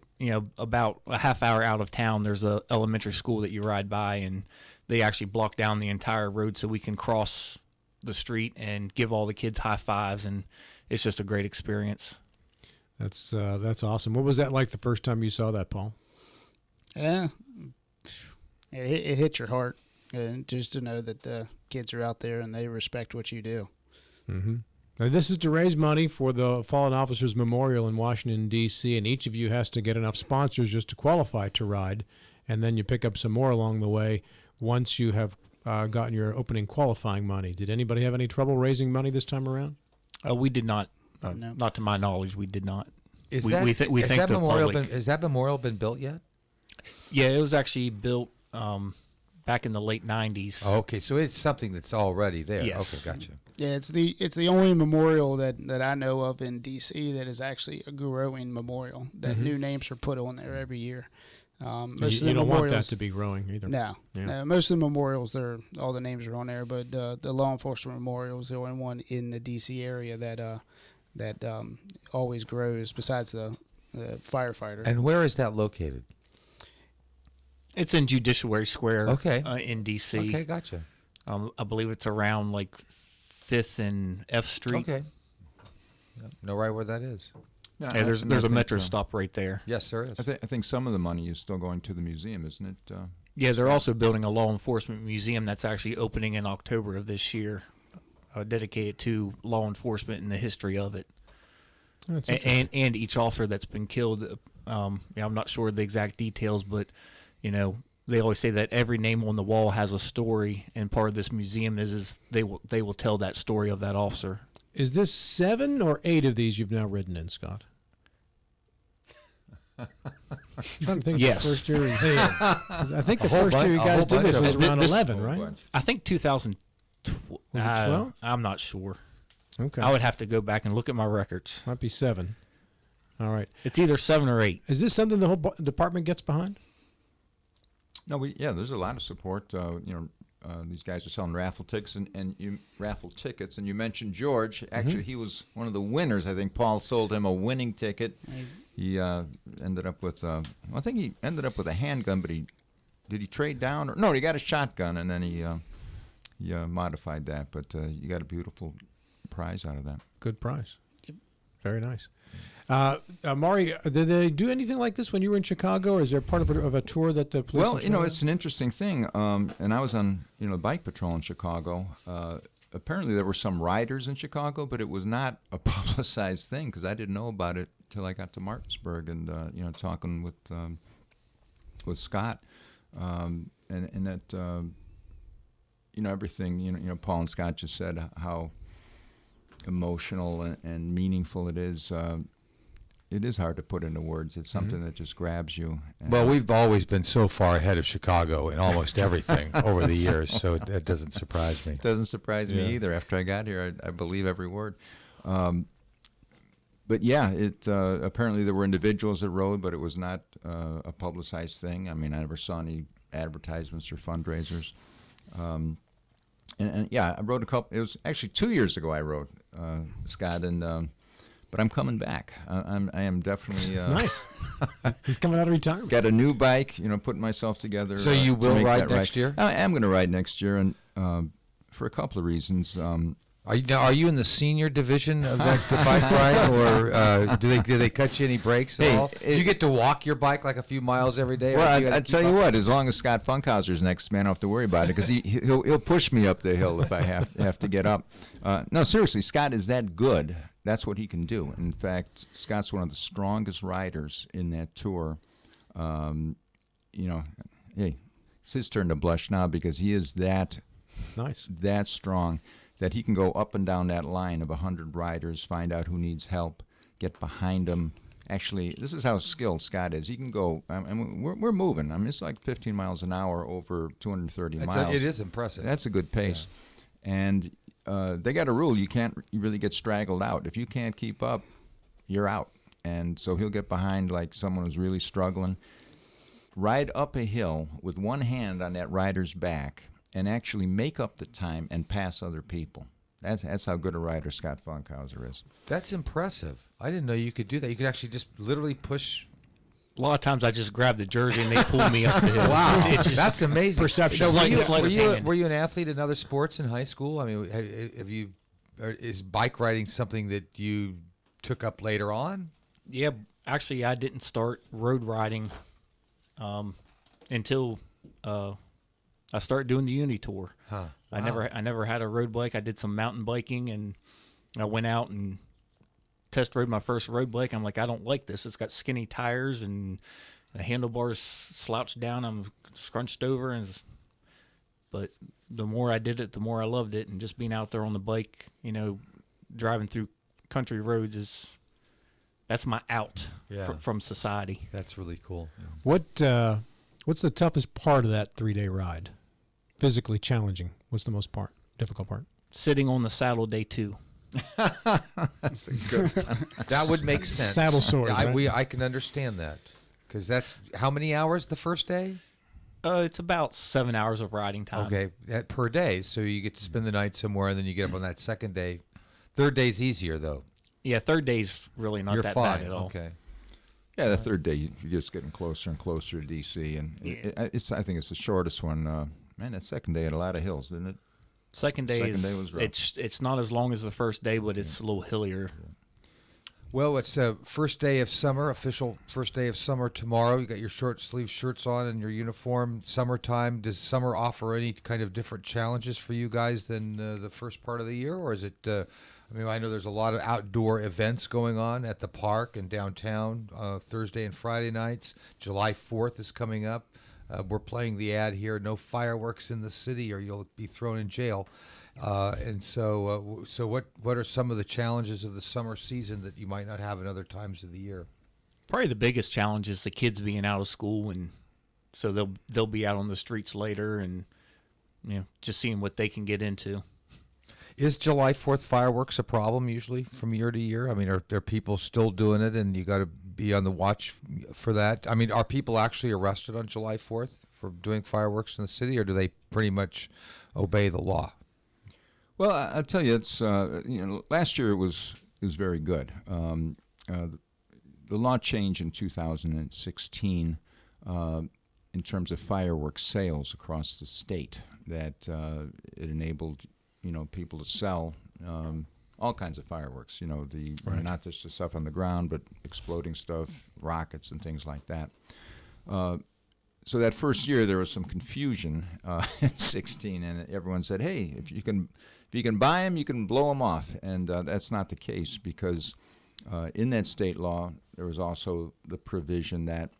about a half hour out of town, there's a elementary school that you ride by, and they actually block down the entire road so we can cross the street and give all the kids high fives, and it's just a great experience. That's awesome. What was that like the first time you saw that, Paul? Yeah, it hit your heart, and just to know that the kids are out there and they respect what you do. Mm-hmm. Now, this is to raise money for the Fallen Officers Memorial in Washington, D.C., and each of you has to get enough sponsors just to qualify to ride, and then you pick up some more along the way once you have gotten your opening qualifying money. Did anybody have any trouble raising money this time around? We did not. No. Not to my knowledge, we did not. Has Thank the public. Has that memorial been built yet? Yeah, it was actually built back in the late 90s. Oh, okay, so it's something that's already there. Yes. Okay, gotcha. Yeah, it's the only memorial that I know of in D.C. that is actually a growing memorial. That new names are put on there every year. Most of the you don't want that memorials- to be growing either. No, most of the memorials, all the names are on there, but the law enforcement memorial is the only one in the D.C. area that always grows. Besides the firefighter. And where is that located? It's in Judiciary Square. Okay. In D.C. Okay, gotcha. I believe it's around like 5th and F Street. Okay. Know right where that is. Yeah, there's a metro stop right there. Yes, there is. I think some of the money is still going to the museum, isn't it? Yeah, they're also building a law enforcement museum that's actually opening in October of this year, dedicated to law enforcement and the history of it. And each officer that's been killed. I'm not sure the exact details, but they always say that every name on the wall has a story, and part of this museum is they will tell that story of that officer. Is this 7 or 8 of these you've now ridden in, Scott? I'm trying to think of the first year. I think the first year you guys did this was around 11, right? I think 2012. Was it 12? I'm not sure. Okay. I would have to go back and look at my records. Might be 7. All right. It's either 7 or 8. Is this something the whole department gets behind? No, there's a lot of support. These guys are selling raffle tickets, and you mentioned George. Actually, he was one of the winners. I think Paul sold him a winning ticket. He ended up with I think he ended up with a handgun, but did he trade down? No, he got a shotgun, and then he modified that. But you got a beautiful prize out of that. Good prize. Very nice. Maury, did they do anything like this when you were in Chicago, or is there part of a tour that the police? Well, it's an interesting thing. And I was on, bike patrol in Chicago. Apparently, there were some riders in Chicago, but it was not a publicized thing because I didn't know about it till I got to Martinsburg and talking with Scott, and that everything Paul and Scott just said how emotional and meaningful it is. It is hard to put into words. It's something that just grabs you. Well, we've always been so far ahead of Chicago in almost everything over the years, so it doesn't surprise me. It doesn't surprise me either. After I got here, I believe every word. But yeah, apparently there were individuals that rode, but it was not a publicized thing. I mean, I never saw any advertisements or fundraisers. And I rode a couple. It was actually 2 years ago I rode, Scott, and but I'm coming back. I am definitely nice. He's coming out of retirement. Got a new bike, putting myself together. So you will ride next year? I am going to ride next year, and for a couple of reasons. Are you in the senior division of that bike ride, or do they cut you any breaks at all? Do you get to walk your bike like a few miles every day? Well, I tell you what, as long as Scott Funkhouser's next, man, I don't have to worry about it because he'll push me up the hill if I have to get up. No, seriously, Scott is that good. That's what he can do. In fact, Scott's one of the strongest riders in that tour. Hey, it's his turn to blush now because he is that strong that he can go up and down that line of 100 riders, find out who needs help, get behind them. Actually, this is how skilled Scott is. He can go. We're moving. It's like 15 miles an hour over 230 miles. It is impressive. That's a good pace. Yeah. And they got a rule. You can't really get straggled out. If you can't keep up, you're out. And so he'll get behind like someone who's really struggling, ride up a hill with one hand on that rider's back, and actually make up the time and pass other people. That's how good a rider Scott Funkhouser is. That's impressive. I didn't know you could do that. You could actually just literally push. A lot of times I just grab the jersey and they pull me up the hill. Wow, that's amazing. Perception. So were you an athlete in other sports in high school? I mean, is bike riding something that you took up later on? Yeah, actually, I didn't start road riding until I started doing the uni tour. Huh. I never had a road bike. I did some mountain biking, and I went out and test rode my first road bike. I'm like, I don't like this. It's got skinny tires and the handlebars slouched down. I'm scrunched over, but the more I did it, the more I loved it. And just being out there on the bike, driving through country roads that's my out from society. That's really cool. Yeah. What's the toughest part of that 3-day ride? Physically challenging. What's the most difficult part? Sitting on the saddle day 2. That's a good one. That would make sense. Saddle sores. I can understand that because that's how many hours the first day? It's about 7 hours of riding time. Okay, per day. So you get to spend the night somewhere, and then you get up on that second day. Third day's easier though. Yeah, third day's really not that bad at all. Okay. Yeah, the third day you're just getting closer and closer to DC, and I think it's the shortest one. Man, that second day had a lot of hills, didn't it? Second day was rough. It's not as long as the first day, but it's a little hillier. Well, it's the first day of summer, official first day of summer tomorrow. You got your short sleeve shirts on and your uniform. Summertime. Does summer offer any kind of different challenges for you guys than the first part of the year, or is it? I mean, I know there's a lot of outdoor events going on at the park and downtown Thursday and Friday nights. July 4th is coming up. We're playing the ad here: no fireworks in the city, or you'll be thrown in jail. And so what are some of the challenges of the summer season that you might not have in other times of the year? Probably the biggest challenge is the kids being out of school, and so they'll be out on the streets later, and just seeing what they can get into. Is July 4th fireworks a problem usually from year to year? I mean, are there people still doing it, and you got to be on the watch for that? I mean, are people actually arrested on July 4th for doing fireworks in the city, or do they pretty much obey the law? Well, I'll tell you, it's last year it was very good. The law changed in 2016 in terms of fireworks sales across the state. That it enabled people to sell all kinds of fireworks. Not just the stuff on the ground, but exploding stuff, rockets, and things like that. So that first year there was some confusion in 16, and everyone said, "Hey, if you can buy them, you can blow them off," and that's not the case, because in that state law there was also the provision that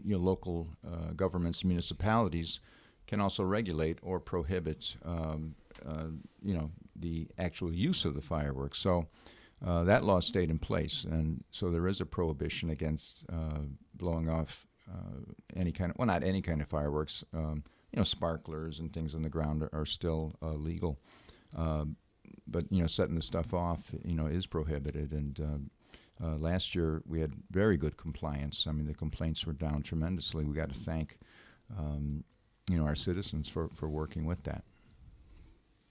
local governments, municipalities, can also regulate or prohibit the actual use of the fireworks. So that law stayed in place, and so there is a prohibition against blowing off any kind of, well, not any kind of fireworks. Sparklers and things on the ground are still legal, but setting the stuff off is prohibited. And last year we had very good compliance. I mean, the complaints were down tremendously. We got to thank our citizens for working with that.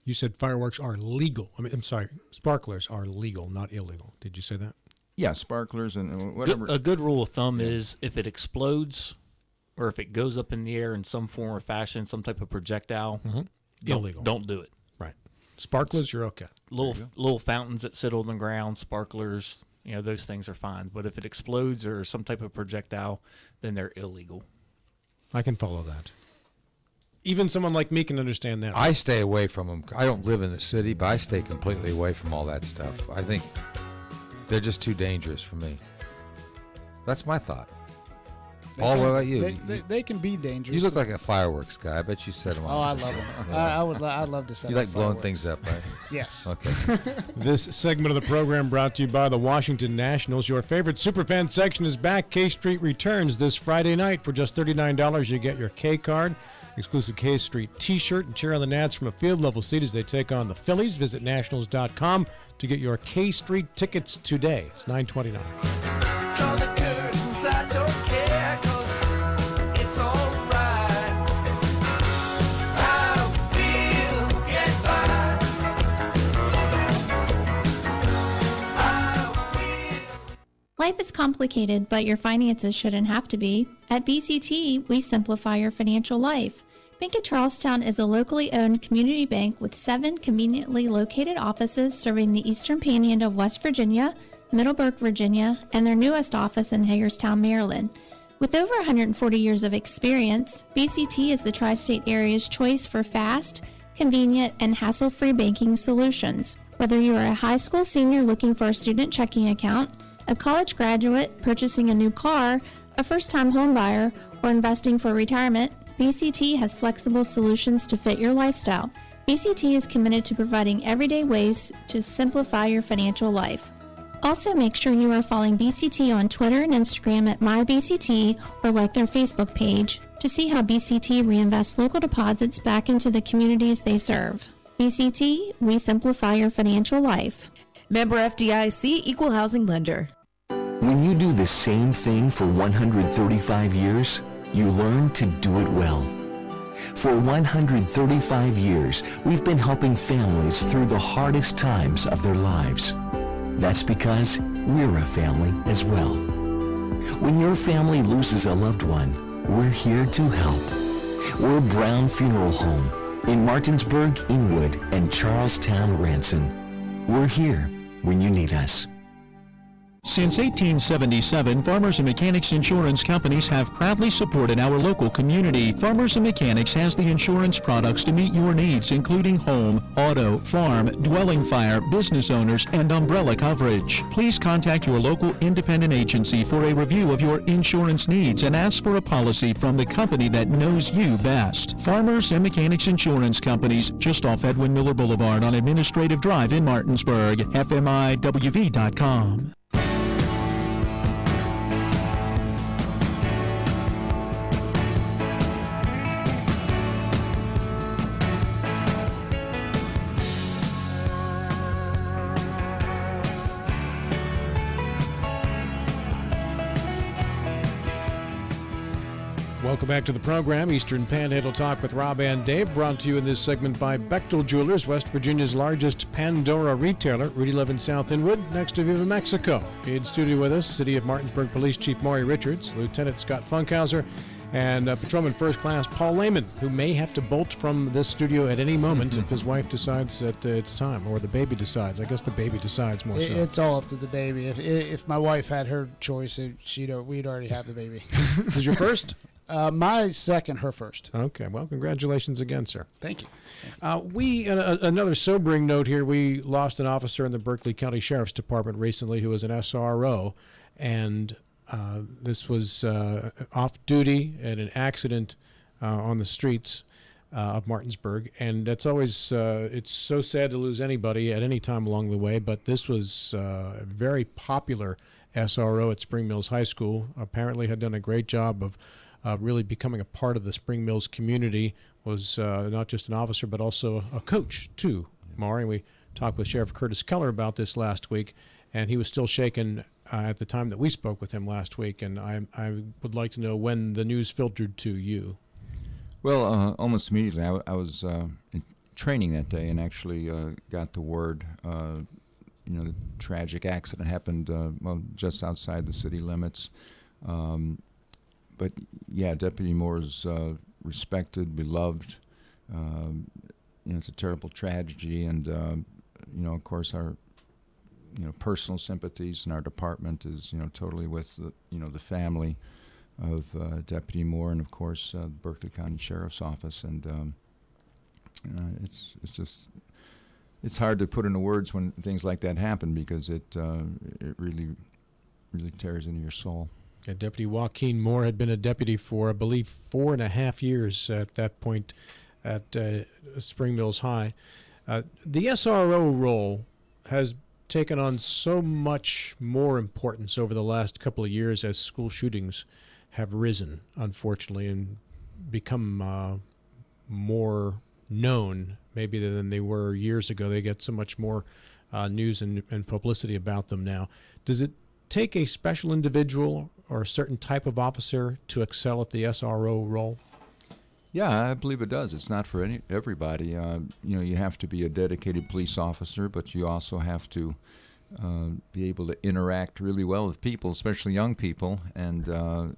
You said fireworks are legal. I'm sorry, sparklers are legal, not illegal. Did you say that? Yeah, sparklers and whatever. A good rule of thumb is if it explodes or if it goes up in the air in some form or fashion, some type of projectile, illegal. Don't do it. Right. Sparklers, you're okay. Little fountains that sit on the ground, sparklers, those things are fine. But if it explodes or some type of projectile, then they're illegal. I can follow that. Even someone like me can understand that. I stay away from them. I don't live in the city, but I stay completely away from all that stuff. I think they're just too dangerous for me. That's my thought. What about you? They can be dangerous. You look like a fireworks guy. I bet you set them on. Oh, I love them. I'd love to set. You like blowing things up, right? Yes. Okay. This segment of the program brought to you by the Washington Nationals. Your favorite Superfan section is back. K Street returns this Friday night. For just $39, you get your K card, exclusive K Street T-shirt, and cheer on the Nats from a field level seat as they take on the Phillies. Visit nationals.com to get your K Street tickets today. It's $9.29. Draw the curtains, I don't care, 'cause it's all right. I will get by. Life is complicated, but your finances shouldn't have to be. At BCT, we simplify your financial life. Bank of Charlestown is a locally owned community bank with 7 conveniently located offices serving the Eastern Panhandle of West Virginia, Middleburg, Virginia, and their newest office in Hagerstown, Maryland. With over 140 years of experience, BCT is the tri-state area's choice for fast, convenient, and hassle-free banking solutions. Whether you are a high school senior looking for a student checking account, a college graduate purchasing a new car, a first-time home buyer, or investing for retirement, BCT has flexible solutions to fit your lifestyle. BCT is committed to providing everyday ways to simplify your financial life. Also, make sure you are following BCT on Twitter and Instagram at MyBCT or like their Facebook page to see how BCT reinvests local deposits back into the communities they serve. BCT, we simplify your financial life. Member FDIC, Equal Housing Lender. When you do the same thing for 135 years, you learn to do it well. For 135 years, we've been helping families through the hardest times of their lives. That's because we're a family as well. When your family loses a loved one, we're here to help. We're Brown Funeral Home, In Martinsburg, Inwood, and Charlestown, Ranson. We're here when you need us. Since 1877, Farmers and Mechanics insurance companies have proudly supported our local community. Farmers and Mechanics has the insurance products to meet your needs, including home, auto, farm, dwelling fire, business owners, and umbrella coverage. Please contact your local independent agency for a review of your insurance needs and ask for a policy from the company that knows you best. Farmers and Mechanics Insurance Companies, just off Edwin Miller Boulevard on Administrative Drive in Martinsburg. FMIWV.com. Welcome back to the program, Eastern Panhandle Talk with Rob and Dave, brought to you in this segment by Bechtel Jewelers, West Virginia's largest Pandora retailer, Route 11 South Inwood, next to Viva Mexico. In studio with us, City of Martinsburg Police Chief Maury Richards, Lieutenant Scott Funkhouser, and Patrolman First Class Paul Lehman, who may have to bolt from this studio at any moment if his wife decides that it's time, or the baby decides. I guess the baby decides more so. It's all up to the baby. If my wife had her choice, we'd already have the baby. Is your first? My second, her first. Okay, well, congratulations again, sir. Thank you. Another sobering note here, we lost an officer in the Berkeley County Sheriff's Department recently who was an SRO, and this was off duty at an accident on the streets of Martinsburg, and that's always, it's so sad to lose anybody at any time along the way, but this was a very popular SRO at Spring Mills High School, apparently had done a great job of really becoming a part of the Spring Mills community, was not just an officer but also a coach too, Maury. We talked with Sheriff Curtis Keller about this last week, and he was still shaken at the time that we spoke with him last week, and I would like to know when the news filtered to you. Well, almost immediately. I was in training that day and actually got the word. The tragic accident happened just outside the city limits. But yeah, Deputy Moore is respected, beloved. It's a terrible tragedy, and of course, our personal sympathies in our department is totally with the family of Deputy Moore, and of course Berkeley County Sheriff's Office, and it's hard to put into words when things like that happen, because it really tears into your soul. Deputy Joaquin Moore had been a deputy for, I believe, 4.5 years at that point at Spring Mills High. The SRO role has taken on so much more importance over the last couple of years as school shootings have risen, unfortunately, and become more known maybe than they were years ago. They get so much more news and publicity about them now. Does it take a special individual or a certain type of officer to excel at the SRO role? Yeah, I believe it does. It's not for everybody. You have to be a dedicated police officer, but you also have to be able to interact really well with people, especially young people. And I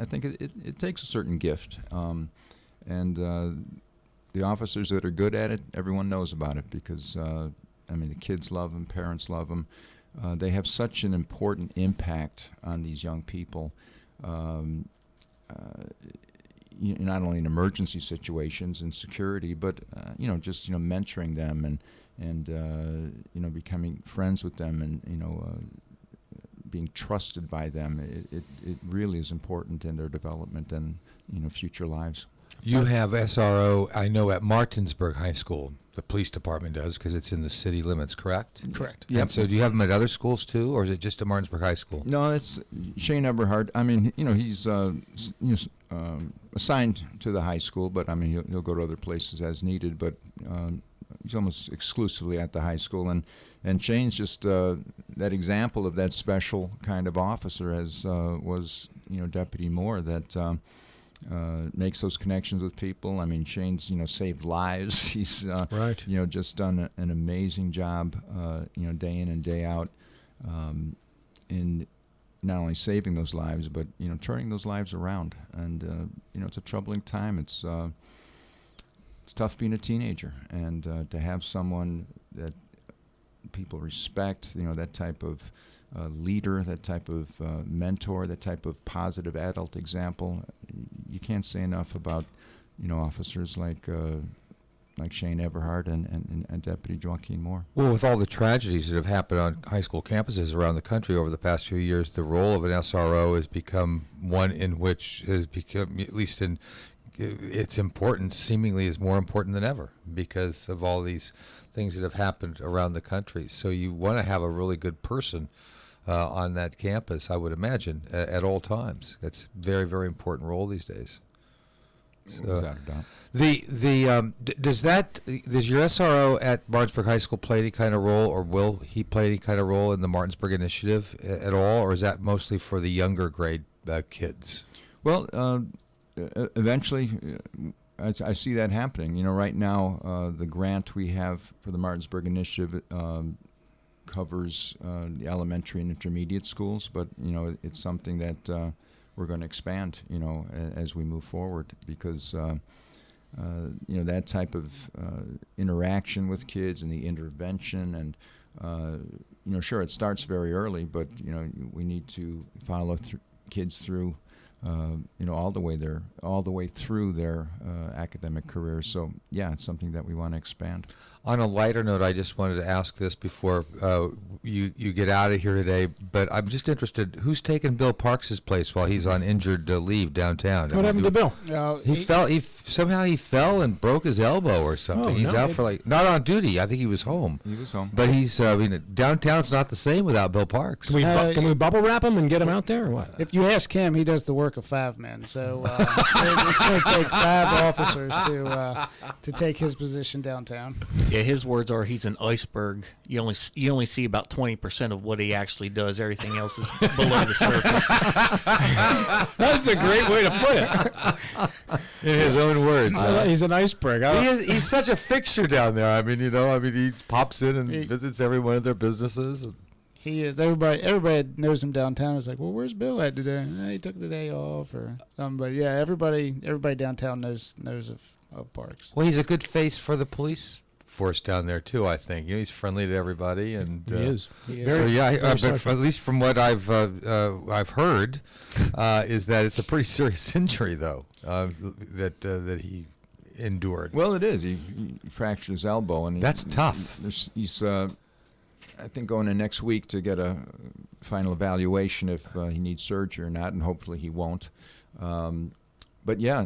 think it takes a certain gift. And the officers that are good at it, everyone knows about it, because the kids love them, parents love them. They have such an important impact on these young people, not only in emergency situations and security, but just mentoring them and becoming friends with them, and being trusted by them. It really is important in their development and future lives. You have SRO, I know, at Martinsburg High School. The police department does, because it's in the city limits, correct? Correct. Yeah. So do you have them at other schools too, or is it just at Martinsburg High School? No, it's Shane Eberhard. He's assigned to the high school, but he'll go to other places as needed. But he's almost exclusively at the high school, and Shane's just that example of that special kind of officer, as was Deputy Moore, that. Makes those connections with people. Shane's saved lives. He's right. Just done an amazing job day in and day out in not only saving those lives, but turning those lives around. And it's a troubling time. It's it's tough being a teenager, and to have someone that people respect, that type of leader, that type of mentor, that type of positive adult example. You can't say enough about, officers like Shane Everhart and Deputy Joaquin Moore. Well, with all the tragedies that have happened on high school campuses around the country over the past few years, the role of an SRO has become one in which has become, at least in its importance, seemingly is more important than ever because of all these things that have happened around the country. So you want to have a really good person on that campus, I would imagine, at all times. That's a very, very important role these days. So, without a doubt. Does your SRO at Martinsburg High School play any kind of role, or will he play any kind of role in the Martinsburg initiative at all, or is that mostly for the younger grade kids? Well, eventually, I see that happening. Right now, the grant we have for the Martinsburg initiative covers the elementary and intermediate schools, but it's something that we're going to expand, as we move forward, because that type of interaction with kids and the intervention, and sure, it starts very early, but we need to follow kids through, all the way through their academic careers. So yeah, it's something that we want to expand. On a lighter note, I just wanted to ask this before you get out of here today, but I'm just interested, who's taking Bill Parks' place while he's on injured leave downtown? What happened to Bill? He fell and broke his elbow or something. He's out for not on duty. I think he was home. He was home. But he's, downtown's not the same without Bill Parks. Can we bubble wrap him and get him out there or what? If you ask him, he does the work of 5 men. So it's going to take 5 officers to take his position downtown. Yeah, his words are he's an iceberg. You only see about 20% of what he actually does. Everything else is below the surface. That's a great way to put it. In his own words. He's an iceberg. He's such a fixture down there. He pops in and visits every one of their businesses. He is. Everybody knows him downtown. It's like, well, where's Bill at today? He took the day off or something. But yeah, everybody downtown knows of Parks. Well, he's a good face for the police force down there too. I think he's friendly to everybody, and he is. So yeah, but at least from what I've heard, is that it's a pretty serious injury though that he endured. Well, it is. He fractured his elbow, and that's tough. He's I think going in next week to get a final evaluation if he needs surgery or not, and hopefully he won't. But yeah,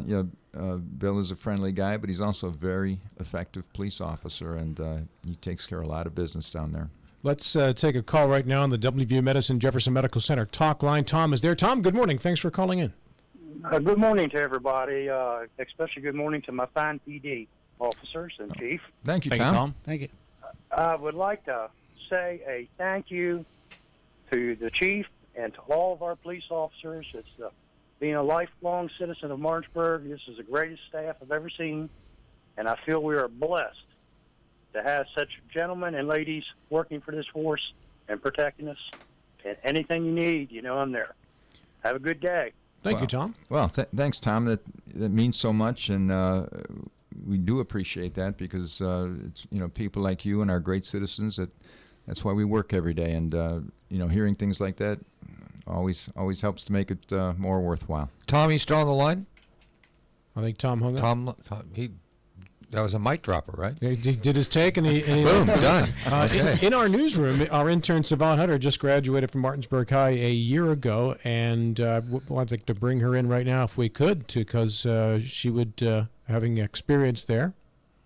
Bill is a friendly guy, but he's also a very effective police officer, and he takes care of a lot of business down there. Let's take a call right now on the WVU Medicine Jefferson Medical Center talk line. Tom is there. Tom, good morning. Thanks for calling in. Good morning to everybody, especially good morning to my fine PD officers and chief. Thank you, Tom. Thank you. I would like to say a thank you to the chief and to all of our police officers. It's being a lifelong citizen of Martinsburg, this is the greatest staff I've ever seen, and I feel we are blessed to have such gentlemen and ladies working for this force and protecting us. And anything you need, I'm there. Have a good day. Thank you, Tom. Well, thanks, Tom. That means so much, and we do appreciate that because it's people like you and our great citizens that's why we work every day, and hearing things like that always helps to make it more worthwhile. Tom, you still on the line? I think Tom hung up. Tom, that was a mic dropper, right? He did his take, and he boom, done. Okay. In our newsroom, our intern Savon Hunter just graduated from Martinsburg High a year ago, and I'd like to bring her in right now if we could, because she would, having experience there,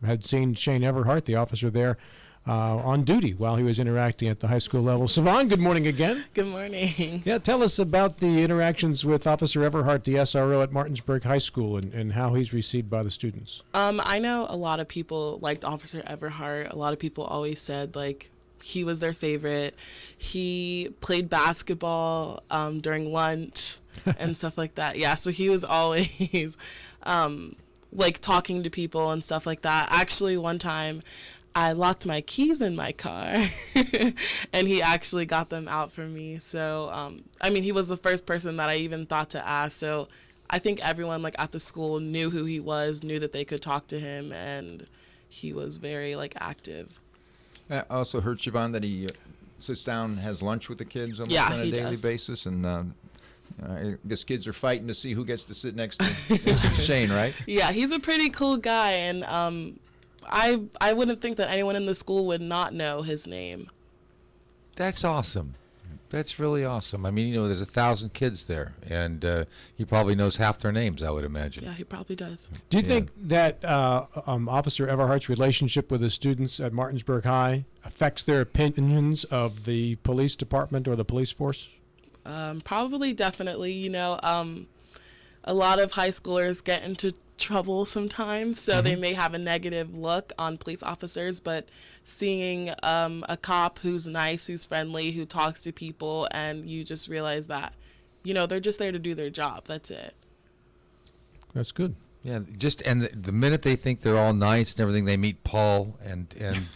had seen Shane Everhart, the officer there, on duty while he was interacting at the high school level. Savon, good morning again. Good morning. Yeah, tell us about the interactions with Officer Everhart, the SRO at Martinsburg High School, and how he's received by the students. I know a lot of people liked Officer Everhart. A lot of people always said, he was their favorite. He played basketball during lunch and stuff like that. Yeah, so he was always, talking to people and stuff like that. Actually, one time, I locked my keys in my car, and he actually got them out for me. So, he was the first person that I even thought to ask. So I think everyone like at the school knew who he was, knew that they could talk to him, and he was very like active. I also heard, Siobhan, that he sits down, has lunch with the kids almost Yeah, on a he daily does. basis, and I guess kids are fighting to see who gets to sit next to Shane, right? Yeah, he's a pretty cool guy, and I wouldn't think that anyone in the school would not know his name. That's awesome. That's really awesome. I mean, you know, there's 1,000 kids there, and he probably knows half their names, I would imagine. Yeah, he probably does. Do you think that Officer Everhart's relationship with the students at Martinsburg High affects their opinions of the police department or the police force? Probably, definitely. You know, a lot of high schoolers get into trouble sometimes, so they may have a negative look on police officers, but seeing a cop who's nice, who's friendly, who talks to people, and you just realize that, you know, they're just there to do their job. That's it. That's good. Yeah, and the minute they think they're all nice and everything, they meet Paul and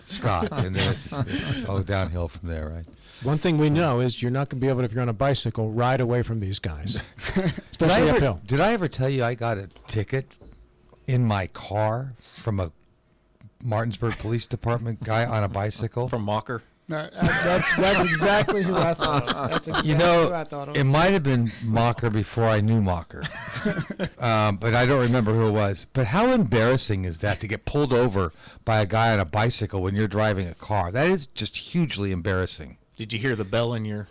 Scott, and then it's all downhill from there, right? One thing we know is you're not going to be able to, if you're on a bicycle, ride away from these guys. Did uphill. I ever tell you I got a ticket in my car from a Martinsburg Police Department guy on a bicycle? From Mocker? That's exactly who I thought of. That's exactly You know, who I thought of. it might have been Mocker before I knew Mocker, but I don't remember who it was. But how embarrassing is that to get pulled over by a guy on a bicycle when you're driving a car? That is just hugely embarrassing. Did you hear the bell in your...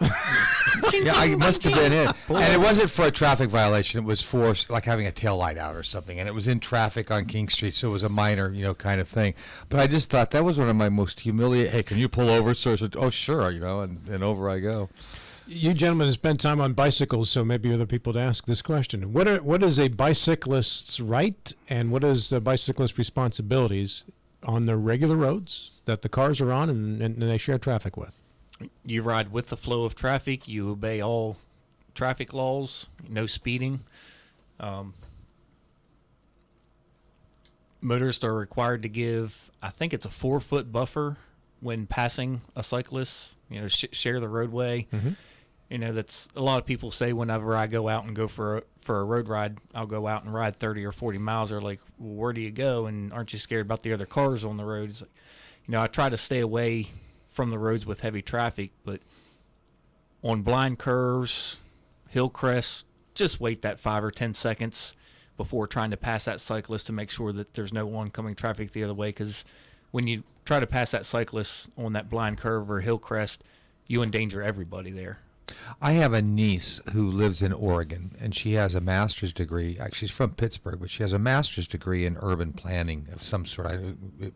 Yeah, I must have been it. And it wasn't for a traffic violation. It was for like having a tail light out or something. And it was in traffic on King Street, so it was a minor, you know, kind of thing. But I just thought that was one of my most humiliating. Hey, can you pull over, sir? I said, oh, sure, you know, and over I go. You gentlemen have spent time on bicycles, so maybe other people to ask this question. What is a bicyclist's right and what is a bicyclist's responsibilities on the regular roads that the cars are on and they share traffic with? You ride with the flow of traffic. You obey all traffic laws. No speeding. Motorists are required to give, I think it's a 4-foot buffer when passing a cyclist. You know, share the roadway. Mm-hmm. You know, that's a lot of people say whenever I go out and go for a road ride, I'll go out and ride 30 or 40 miles. They're like, well, where do you go? And aren't you scared about the other cars on the road? It's like, you know, I try to stay away from the roads with heavy traffic, but on blind curves, hill crests, just wait that 5 or 10 seconds before trying to pass that cyclist to make sure that there's no oncoming traffic the other way, because when you try to pass that cyclist on that blind curve or hill crest, you endanger everybody there. I have a niece who lives in Oregon, and she has a master's degree. Actually, she's from Pittsburgh, but she has a master's degree in urban planning of some sort,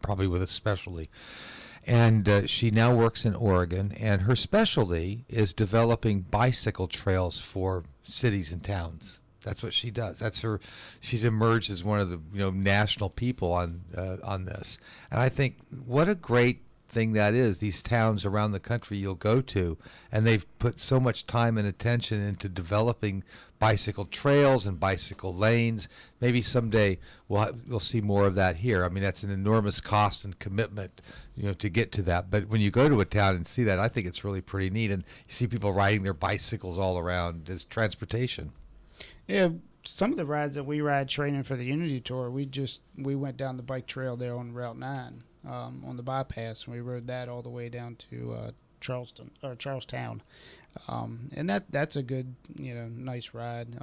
probably with a specialty. And she now works in Oregon, and her specialty is developing bicycle trails for cities and towns. That's what she does. That's her. She's emerged as one of the national people on this. And I think what a great thing that is. These towns around the country you'll go to, and they've put so much time and attention into developing bicycle trails and bicycle lanes. Maybe someday we'll see more of that here. I mean, that's an enormous cost and commitment, to get to that. But when you go to a town and see that, I think it's really pretty neat. And you see people riding their bicycles all around as transportation. Yeah, some of the rides that we ride training for the Unity Tour, we went down the bike trail there on Route 9 on the bypass, and we rode that all the way down to Charlestown. And that's a good, nice ride.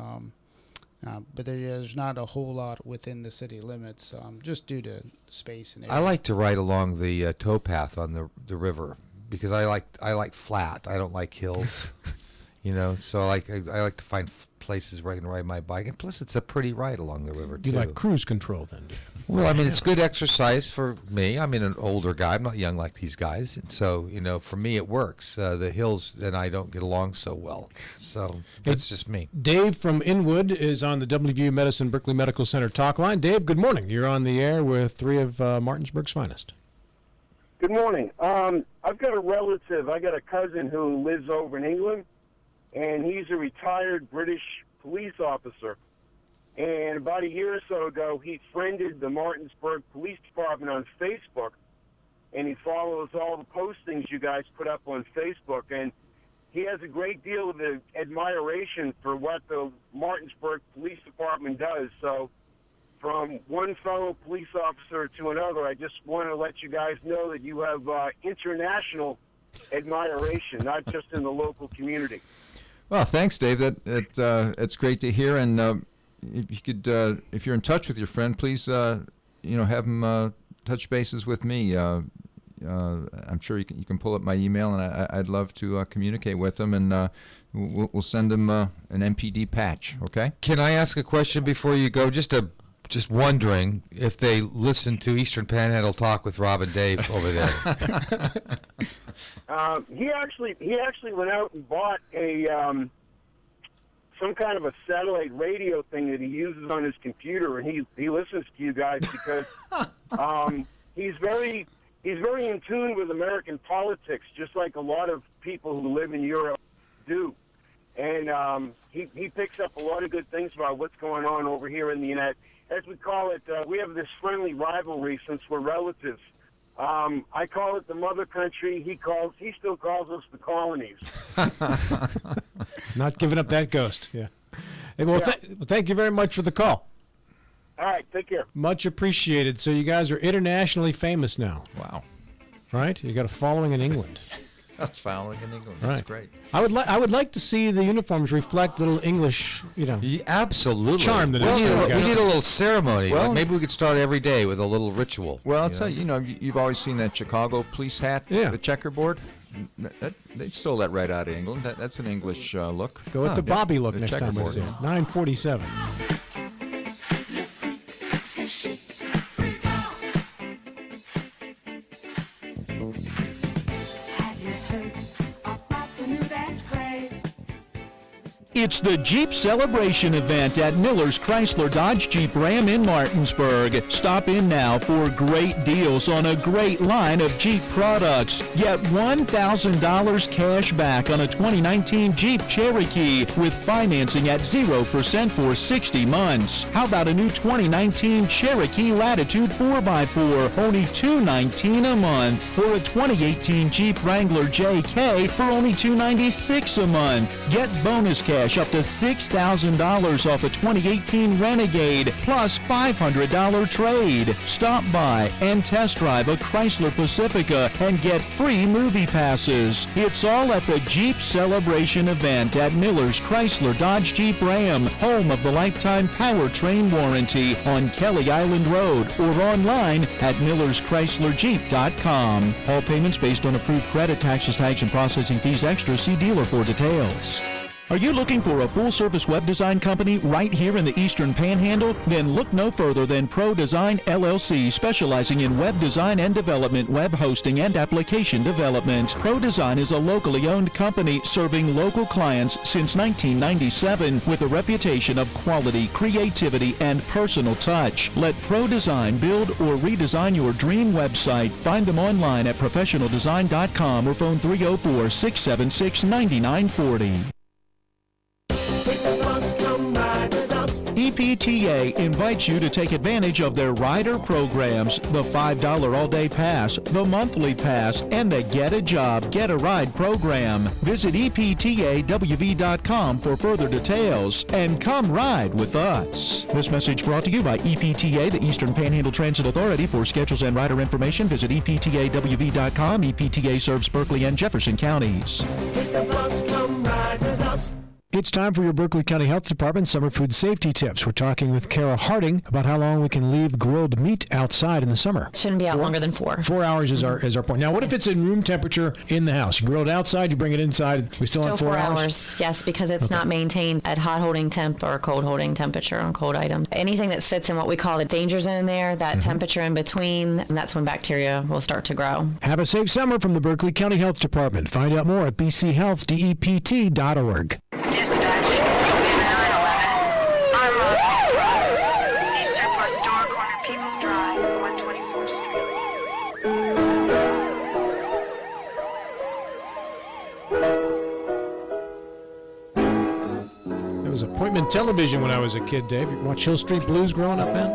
But there's not a whole lot within the city limits, just due to space and everything. I like to ride along the towpath on the river because I like flat. I don't like hills, So I like to find places where I can ride my bike, and plus it's a pretty ride along the river too. You like cruise control then? Well, I mean, it's good exercise for me. I'm an older guy. I'm not young like these guys, and so for me it works. The hills and I don't get along so well, so that's just me. Dave from Inwood is on the WVU Medicine Berkeley Medical Center talk line. Dave, good morning. You're on the air with three of Martinsburg's finest. Good morning. I've got a relative. I got a cousin who lives over in England, and he's a retired British police officer. And about a year or so ago, he friended the Martinsburg Police Department on Facebook, and he follows all the postings you guys put up on Facebook. And he has a great deal of admiration for what the Martinsburg Police Department does. So from one fellow police officer to another, I just want to let you guys know that you have international admiration, not just in the local community. Well, thanks, Dave. It's great to hear. And if you could, if you're in touch with your friend, please, have him touch bases with me. I'm sure you can pull up my email, and I'd love to communicate with him, and we'll send him an MPD patch. Okay? Can I ask a question before you go? Just wondering if they listen to Eastern Panhandle Talk with Rob and Dave over there. He actually went out and bought some kind of a satellite radio thing that he uses on his computer, and he listens to you guys because he's very in tune with American politics, just like a lot of people who live in Europe do. And he picks up a lot of good things about what's going on over here in the United. As we call it, we have this friendly rivalry since we're relatives. I call it the mother country. He still calls us the colonies. Not giving up that ghost. Yeah. Hey, well, thank you very much for the call. All right, take care. Much appreciated. So you guys are internationally famous now. Wow. Right? You got a following in England. Following in England. Right. That's great. I would like to see the uniforms reflect little English, absolutely. charm that we need a little ceremony. Well, Like maybe we could start every day with a little ritual. Well, I'll tell you, you've always seen that Chicago police hat, the checkerboard. They stole that right out of England. That's an English look. Go with the Bobby look the next time we checkerboard. see it. 947. It's the Jeep Celebration event at Miller's Chrysler Dodge Jeep Ram in Martinsburg. Stop in now for great deals on a great line of Jeep products. Get $1,000 cash back on a 2019 Jeep Cherokee with financing at 0% for 60 months. How about a new 2019 Cherokee Latitude 4x4, only $219 a month, or a 2018 Jeep Wrangler JK for only $296 a month. Get bonus cash up to $6,000 off a 2018 Renegade, plus $500 trade. Stop by and test drive a Chrysler Pacifica and get free movie passes. It's all at the Jeep Celebration event at Miller's Chrysler Dodge Jeep Ram, home of the lifetime powertrain warranty on Kelly Island Road, or online at millerschryslerjeep.com. All payments based on approved credit, taxes, tags, and processing fees extra. See dealer for details. Are you looking for a full-service web design company right here in the Eastern Panhandle? Then look no further than Pro Design LLC, specializing in web design and development, web hosting, and application development. Pro Design is a locally owned company serving local clients since 1997 with a reputation of quality, creativity, and personal touch. Let Pro Design build or redesign your dream website. Find them online at professionaldesign.com or phone 304-676-9940. Take the bus, come ride with us. EPTA invites you to take advantage of their rider programs, the $5 all-day pass, the monthly pass, and the Get a Job, Get a Ride program. Visit EPTAWV.com for further details and come ride with us. This message brought to you by EPTA, the Eastern Panhandle Transit Authority. For schedules and rider information, visit EPTAWV.com. EPTA serves Berkeley and Jefferson counties. Take the bus, come ride with us. It's time for your Berkeley County Health Department summer food safety tips. We're talking with Kara Harding about how long we can leave grilled meat outside in the summer. Shouldn't be out longer than 4. 4 hours is our point. Now, what if it's in room temperature in the house? You grill it outside, you bring it inside. We still on 4 hours? Yes, because it's not maintained at hot holding temp or cold holding temperature on cold items. Anything that sits in what we call the danger zone there, that temperature in between, and that's when bacteria will start to grow. Have a safe summer from the Berkeley County Health Department. Find out more at bchealthdept.org. There was appointment television when I was a kid, Dave. You watch Hill Street Blues growing up, man?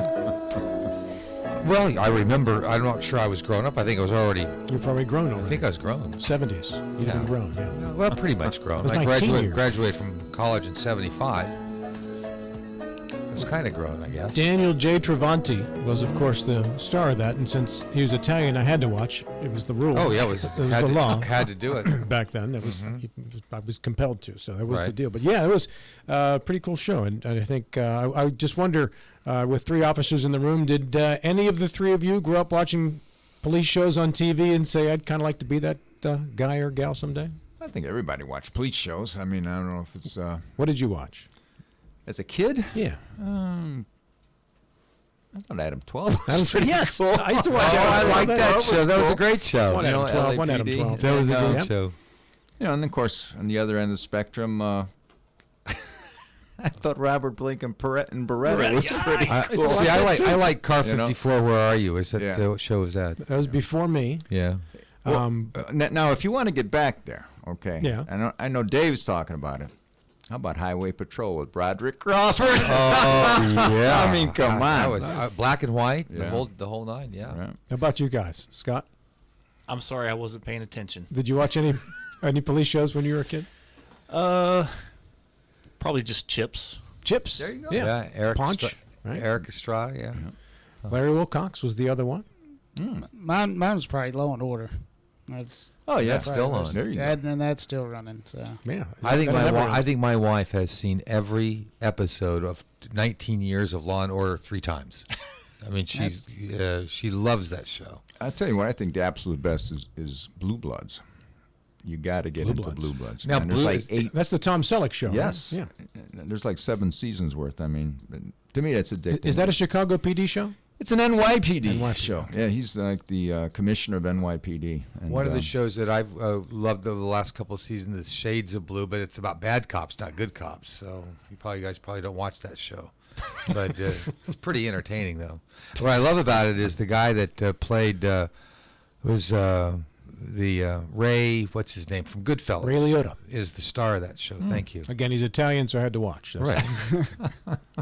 Well, I remember. I'm not sure I was grown up. I think I was already. You're probably grown already. I think I was grown. 70s. You'd have been grown, yeah. Well, pretty much grown. It was I my teen years. graduated from college in '75. I was kind of grown, I guess. Daniel J. Travanti was, of course, the star of that, and since he was Italian, I had to watch. It was the rule. Oh, yeah, it was the law. Had to do it. Back then. It was, I was compelled to, so that was the Right. deal. But yeah, it was a pretty cool show, and I think I just wonder, with 3 officers in the room, did any of the 3 of you grow up watching police shows on TV and say, I'd kind of like to be that guy or gal someday? I think everybody watched police shows. I mean, I don't know if it's. What did you watch? As a kid? Yeah. I thought Adam 12 was Adam pretty 12, yes. cool. I used to watch I liked that was show. That was a cool. great show. One Adam 12, one Adam LAPD. 12. That was a And, great show. You know, and of course, on the other end of the spectrum, I thought Robert Blake and Beretta was pretty cool. See, I like Car You know? 54. Where are you? Is that Yeah. what show was that? That was before me. Yeah. Well, now, if you want to get back there, okay. Yeah. I know Dave's talking about it. How about Highway Patrol with Broderick Crawford? Oh yeah. I mean, come on. That was black and white. Yeah. The whole nine. Yeah. Right. How about you guys, Scott? I'm sorry, I wasn't paying attention. Did you watch any police shows when you were a kid? Probably just Chips. Chips. There you go. Yeah. Eric Punch. Right? Eric Estrada. Yeah. Larry Wilcox was the other one. Mine was probably Law and Order. That's Oh yeah, that's still right. on. There you go. And that's still running. So Yeah. I think That never I ends. think my wife has seen every episode of 19 years of Law and Order 3 times. I mean, she loves that show. I'll tell you what, I think the absolute best is Blue Bloods. You got to get into Blue Bloods. Now, Man, there's like 8. That's the Tom Selleck show. right? Yes. Yeah. There's like 7 seasons worth. I mean, to me, that's addicting. Is that a Chicago PD show? It's an NYPD, NYPD. show. Yeah, he's like the commissioner of NYPD. And, One of the shows that I've loved over the last couple of seasons is Shades of Blue, but it's about bad cops, not good cops. So you guys probably don't watch that show, but it's pretty entertaining though. What I love about it is the guy that played was the Ray, what's his name from Goodfellas? Ray Liotta is the star of that show. Thank you. Again, he's Italian, so I had to watch. Right.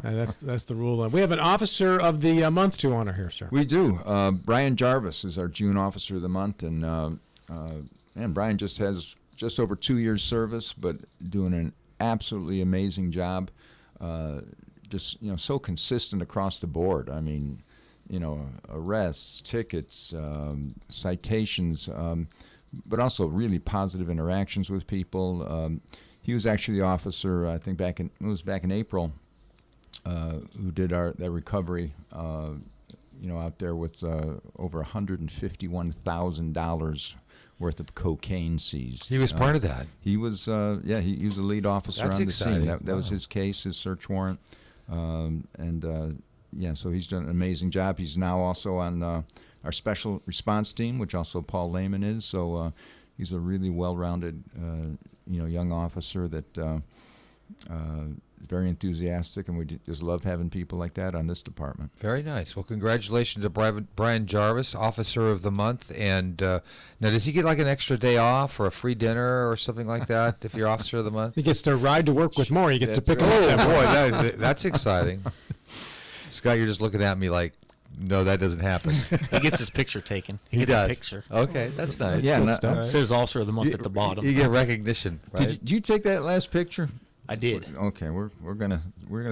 That's the rule. We have an officer of the month to honor here, sir. We do. Brian Jarvis is our June Officer of the Month, and Brian just has just over 2 years service, but doing an absolutely amazing job. Just so consistent across the board. I mean, arrests, tickets, citations, but also really positive interactions with people. He was actually the officer, I think back in April, who did that recovery, out there with over $151,000 worth of cocaine seized. He was part of that. He was, he was the lead officer That's on the exciting. scene. That was Wow. his case, his search warrant. So he's done an amazing job. He's now also on our special response team, which also Paul Lehman is. So he's a really well-rounded, young officer that is very enthusiastic, and we just love having people like that on this department. Very nice. Well, congratulations to Brian Jarvis, Officer of the Month. And now, does he get like an extra day off or a free dinner or something like that if you're Officer of the Month? He gets to ride to work with Maury. He gets to pick him Oh, up. boy, that's exciting. Scott, you're just looking at me like, no, that doesn't happen. He gets his picture taken. He gets does. a picture. Okay, that's nice. Yeah, It says Officer of the Month at the bottom. You get recognition, right? Did you take that last picture? I did. Okay, we're gonna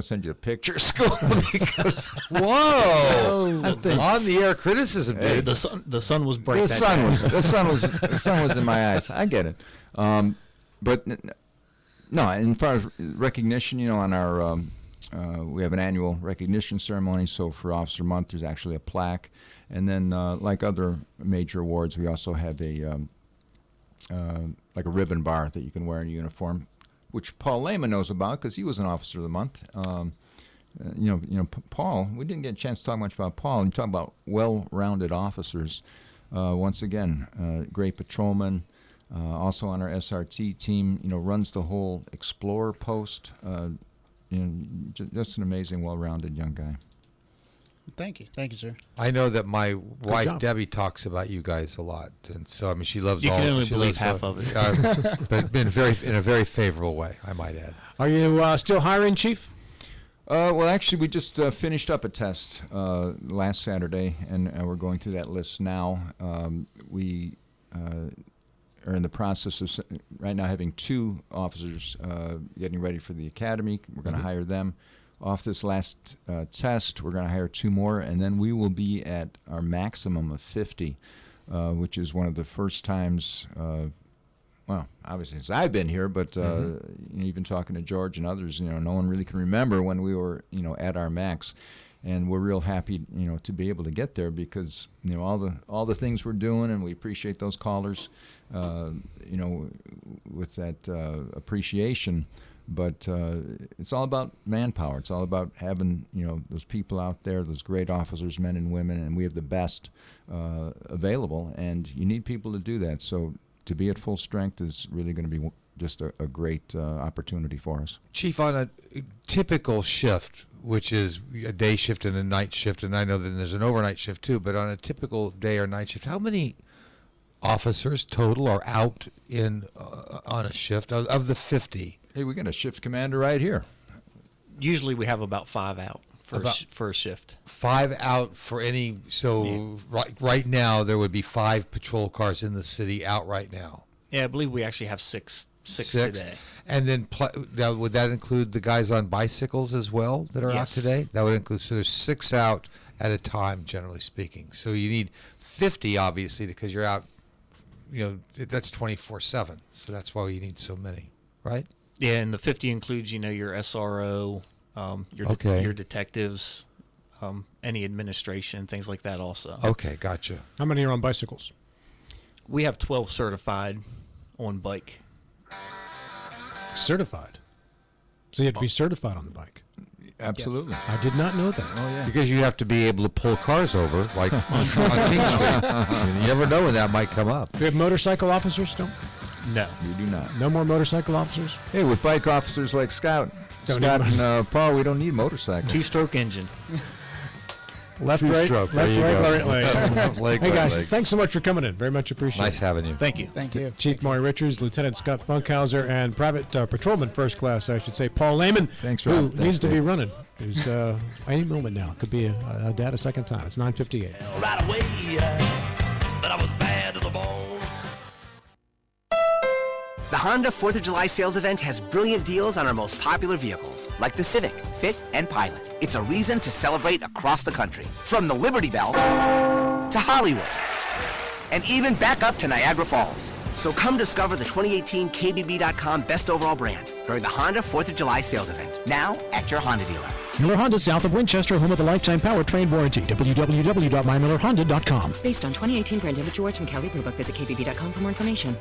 send you a picture of school because Whoa! On the air criticism, Hey, dude. the sun was bright. the sun was in my eyes. I get it. But no, and as far as recognition, on our we have an annual recognition ceremony. So for Officer Month, there's actually a plaque, and then like other major awards, we also have a like a ribbon bar that you can wear in a uniform, which Paul Lehman knows about because he was an Officer of the Month. Paul, we didn't get a chance to talk much about Paul. You talk about well-rounded officers. Once again, great patrolman. Also on our SRT team, runs the whole Explorer post. Just an amazing, well-rounded young guy. Thank you, sir. I know that my wife job. Debbie talks about you guys a lot, and so I mean she loves You all. can only she believe loves half of it. but in a very favorable way, I might add. Are you still hiring, Chief? Well, actually, we just finished up a test last Saturday, and we're going through that list now. We are in the process of right now having 2 officers getting ready for the academy. We're going to hire them. Off this last test, we're going to hire 2 more, and then we will be at our maximum of 50, which is one of the first times, well, obviously since I've been here, but you know, even talking to George and others, you know, no one really can remember when we were, you know, at our max. And we're real happy, you know, to be able to get there because, you know, all the things we're doing, and we appreciate those callers, you know, with that appreciation. But it's all about manpower. It's all about having, you know, those people out there, those great officers, men and women, and we have the best available. And you need people to do that. So to be at full strength is really going to be just a great opportunity for us. Chief, on a typical shift, which is a day shift and a night shift, and I know that there's an overnight shift too, but on a typical day or night shift, how many officers total are out in on a shift of the 50? Hey, we got a shift commander right here. Usually we have about 5 out for a shift. 5 out for any, so right now there would be 5 patrol cars in the city out right now. Yeah, I believe we actually have six today. And then now, would that include the guys on bicycles as well that are out today? That would include, so there's 6 out at a time, generally speaking. So you need 50, obviously, because you're out, you know, that's 24/7. So that's why you need so many, right? Yeah, and the 50 includes, you know, your SRO, your detectives, any administration, things like that also. Okay, gotcha. How many are on bicycles? We have 12 certified on bike. Certified? So you have to be certified on the bike? Absolutely. Yes. I did not know that. Oh, yeah. Because you have to be able to pull cars over, like on King Street. You never know when that might come up. Do we have motorcycle officers still? No. We do not. No more motorcycle officers? Hey, with bike officers like Scott and Paul, we don't need motorcycles. 2-stroke engine. Left, Two-stroke. right, There left, you right, go. left. Leg, Hey, right guys, leg. thanks so much for coming in. Very much appreciated. Nice having you. Thank you. Thank you. Chief Maury Richards, Lieutenant Scott Funkhouser, and Private Patrolman First Class, I should say, Paul Lehman. Thanks, who Rob. needs Thanks, to be Dave. running. Who's any moment now. Could be a dad a second time. It's 9:58. Right away, but I was bad to the bone. The Honda 4th of July sales event has brilliant deals on our most popular vehicles, like the Civic, Fit, and Pilot. It's a reason to celebrate across the country, from the Liberty Bell to Hollywood, and even back up to Niagara Falls. So come discover the 2018 KBB.com Best Overall Brand during the Honda 4th of July sales event, now at your Honda dealer. Miller Honda, south of Winchester, home of the lifetime powertrain warranty. www.mymillerhonda.com. Based on 2018 brand image awards from Kelley Blue Book, visit kbb.com for more information.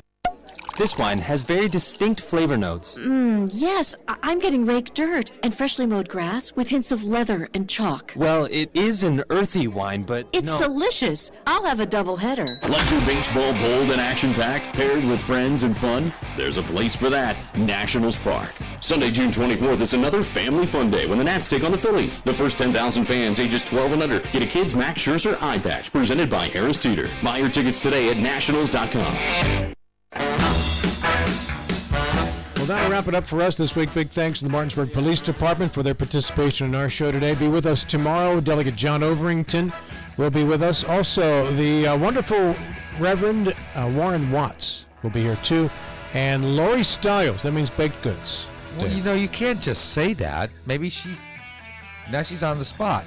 This wine has very distinct flavor notes. Yes, I'm getting raked dirt and freshly mowed grass with hints of leather and chalk. Well, it is an earthy wine, but It's delicious. I'll have a double header. Like your baseball bold and action-packed, paired with friends and fun? There's a place for that, Nationals Park. Sunday, June 24th is another family fun day when the Nats take on the Phillies. The first 10,000 fans ages 12 and under get a kid's Max Scherzer eye patch presented by Harris Teeter. Buy your tickets today at nationals.com. Well, that'll wrap it up for us this week. Big thanks to the Martinsburg Police Department for their participation in our show today. Be with us tomorrow. Delegate John Overington will be with us. Also, the wonderful Reverend Warren Watts will be here too. And Lori Stiles, that means baked goods. Well, you know, you can't just say that. Maybe she's on the spot.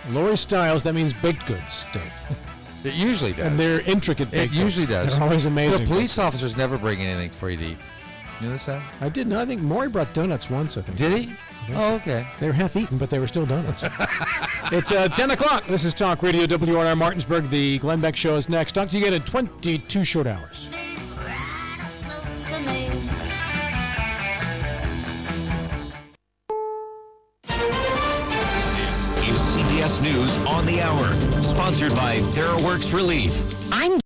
Lori Stiles, that means baked goods, Dave. It usually does. And they're intricate baked It usually goods. does. They're always amazing. The police officers never bring in anything for you to eat. You notice that? I didn't. I think Maury brought donuts once, I think. Did he? Oh, okay. They were half-eaten, but they were still donuts. It's 10 o'clock. This is Talk Radio WRNR Martinsburg. The Glenn Beck Show is next. Talk to you again in 22 short hours. This is CBS News on the Hour, sponsored by TerraWorks Relief. I'm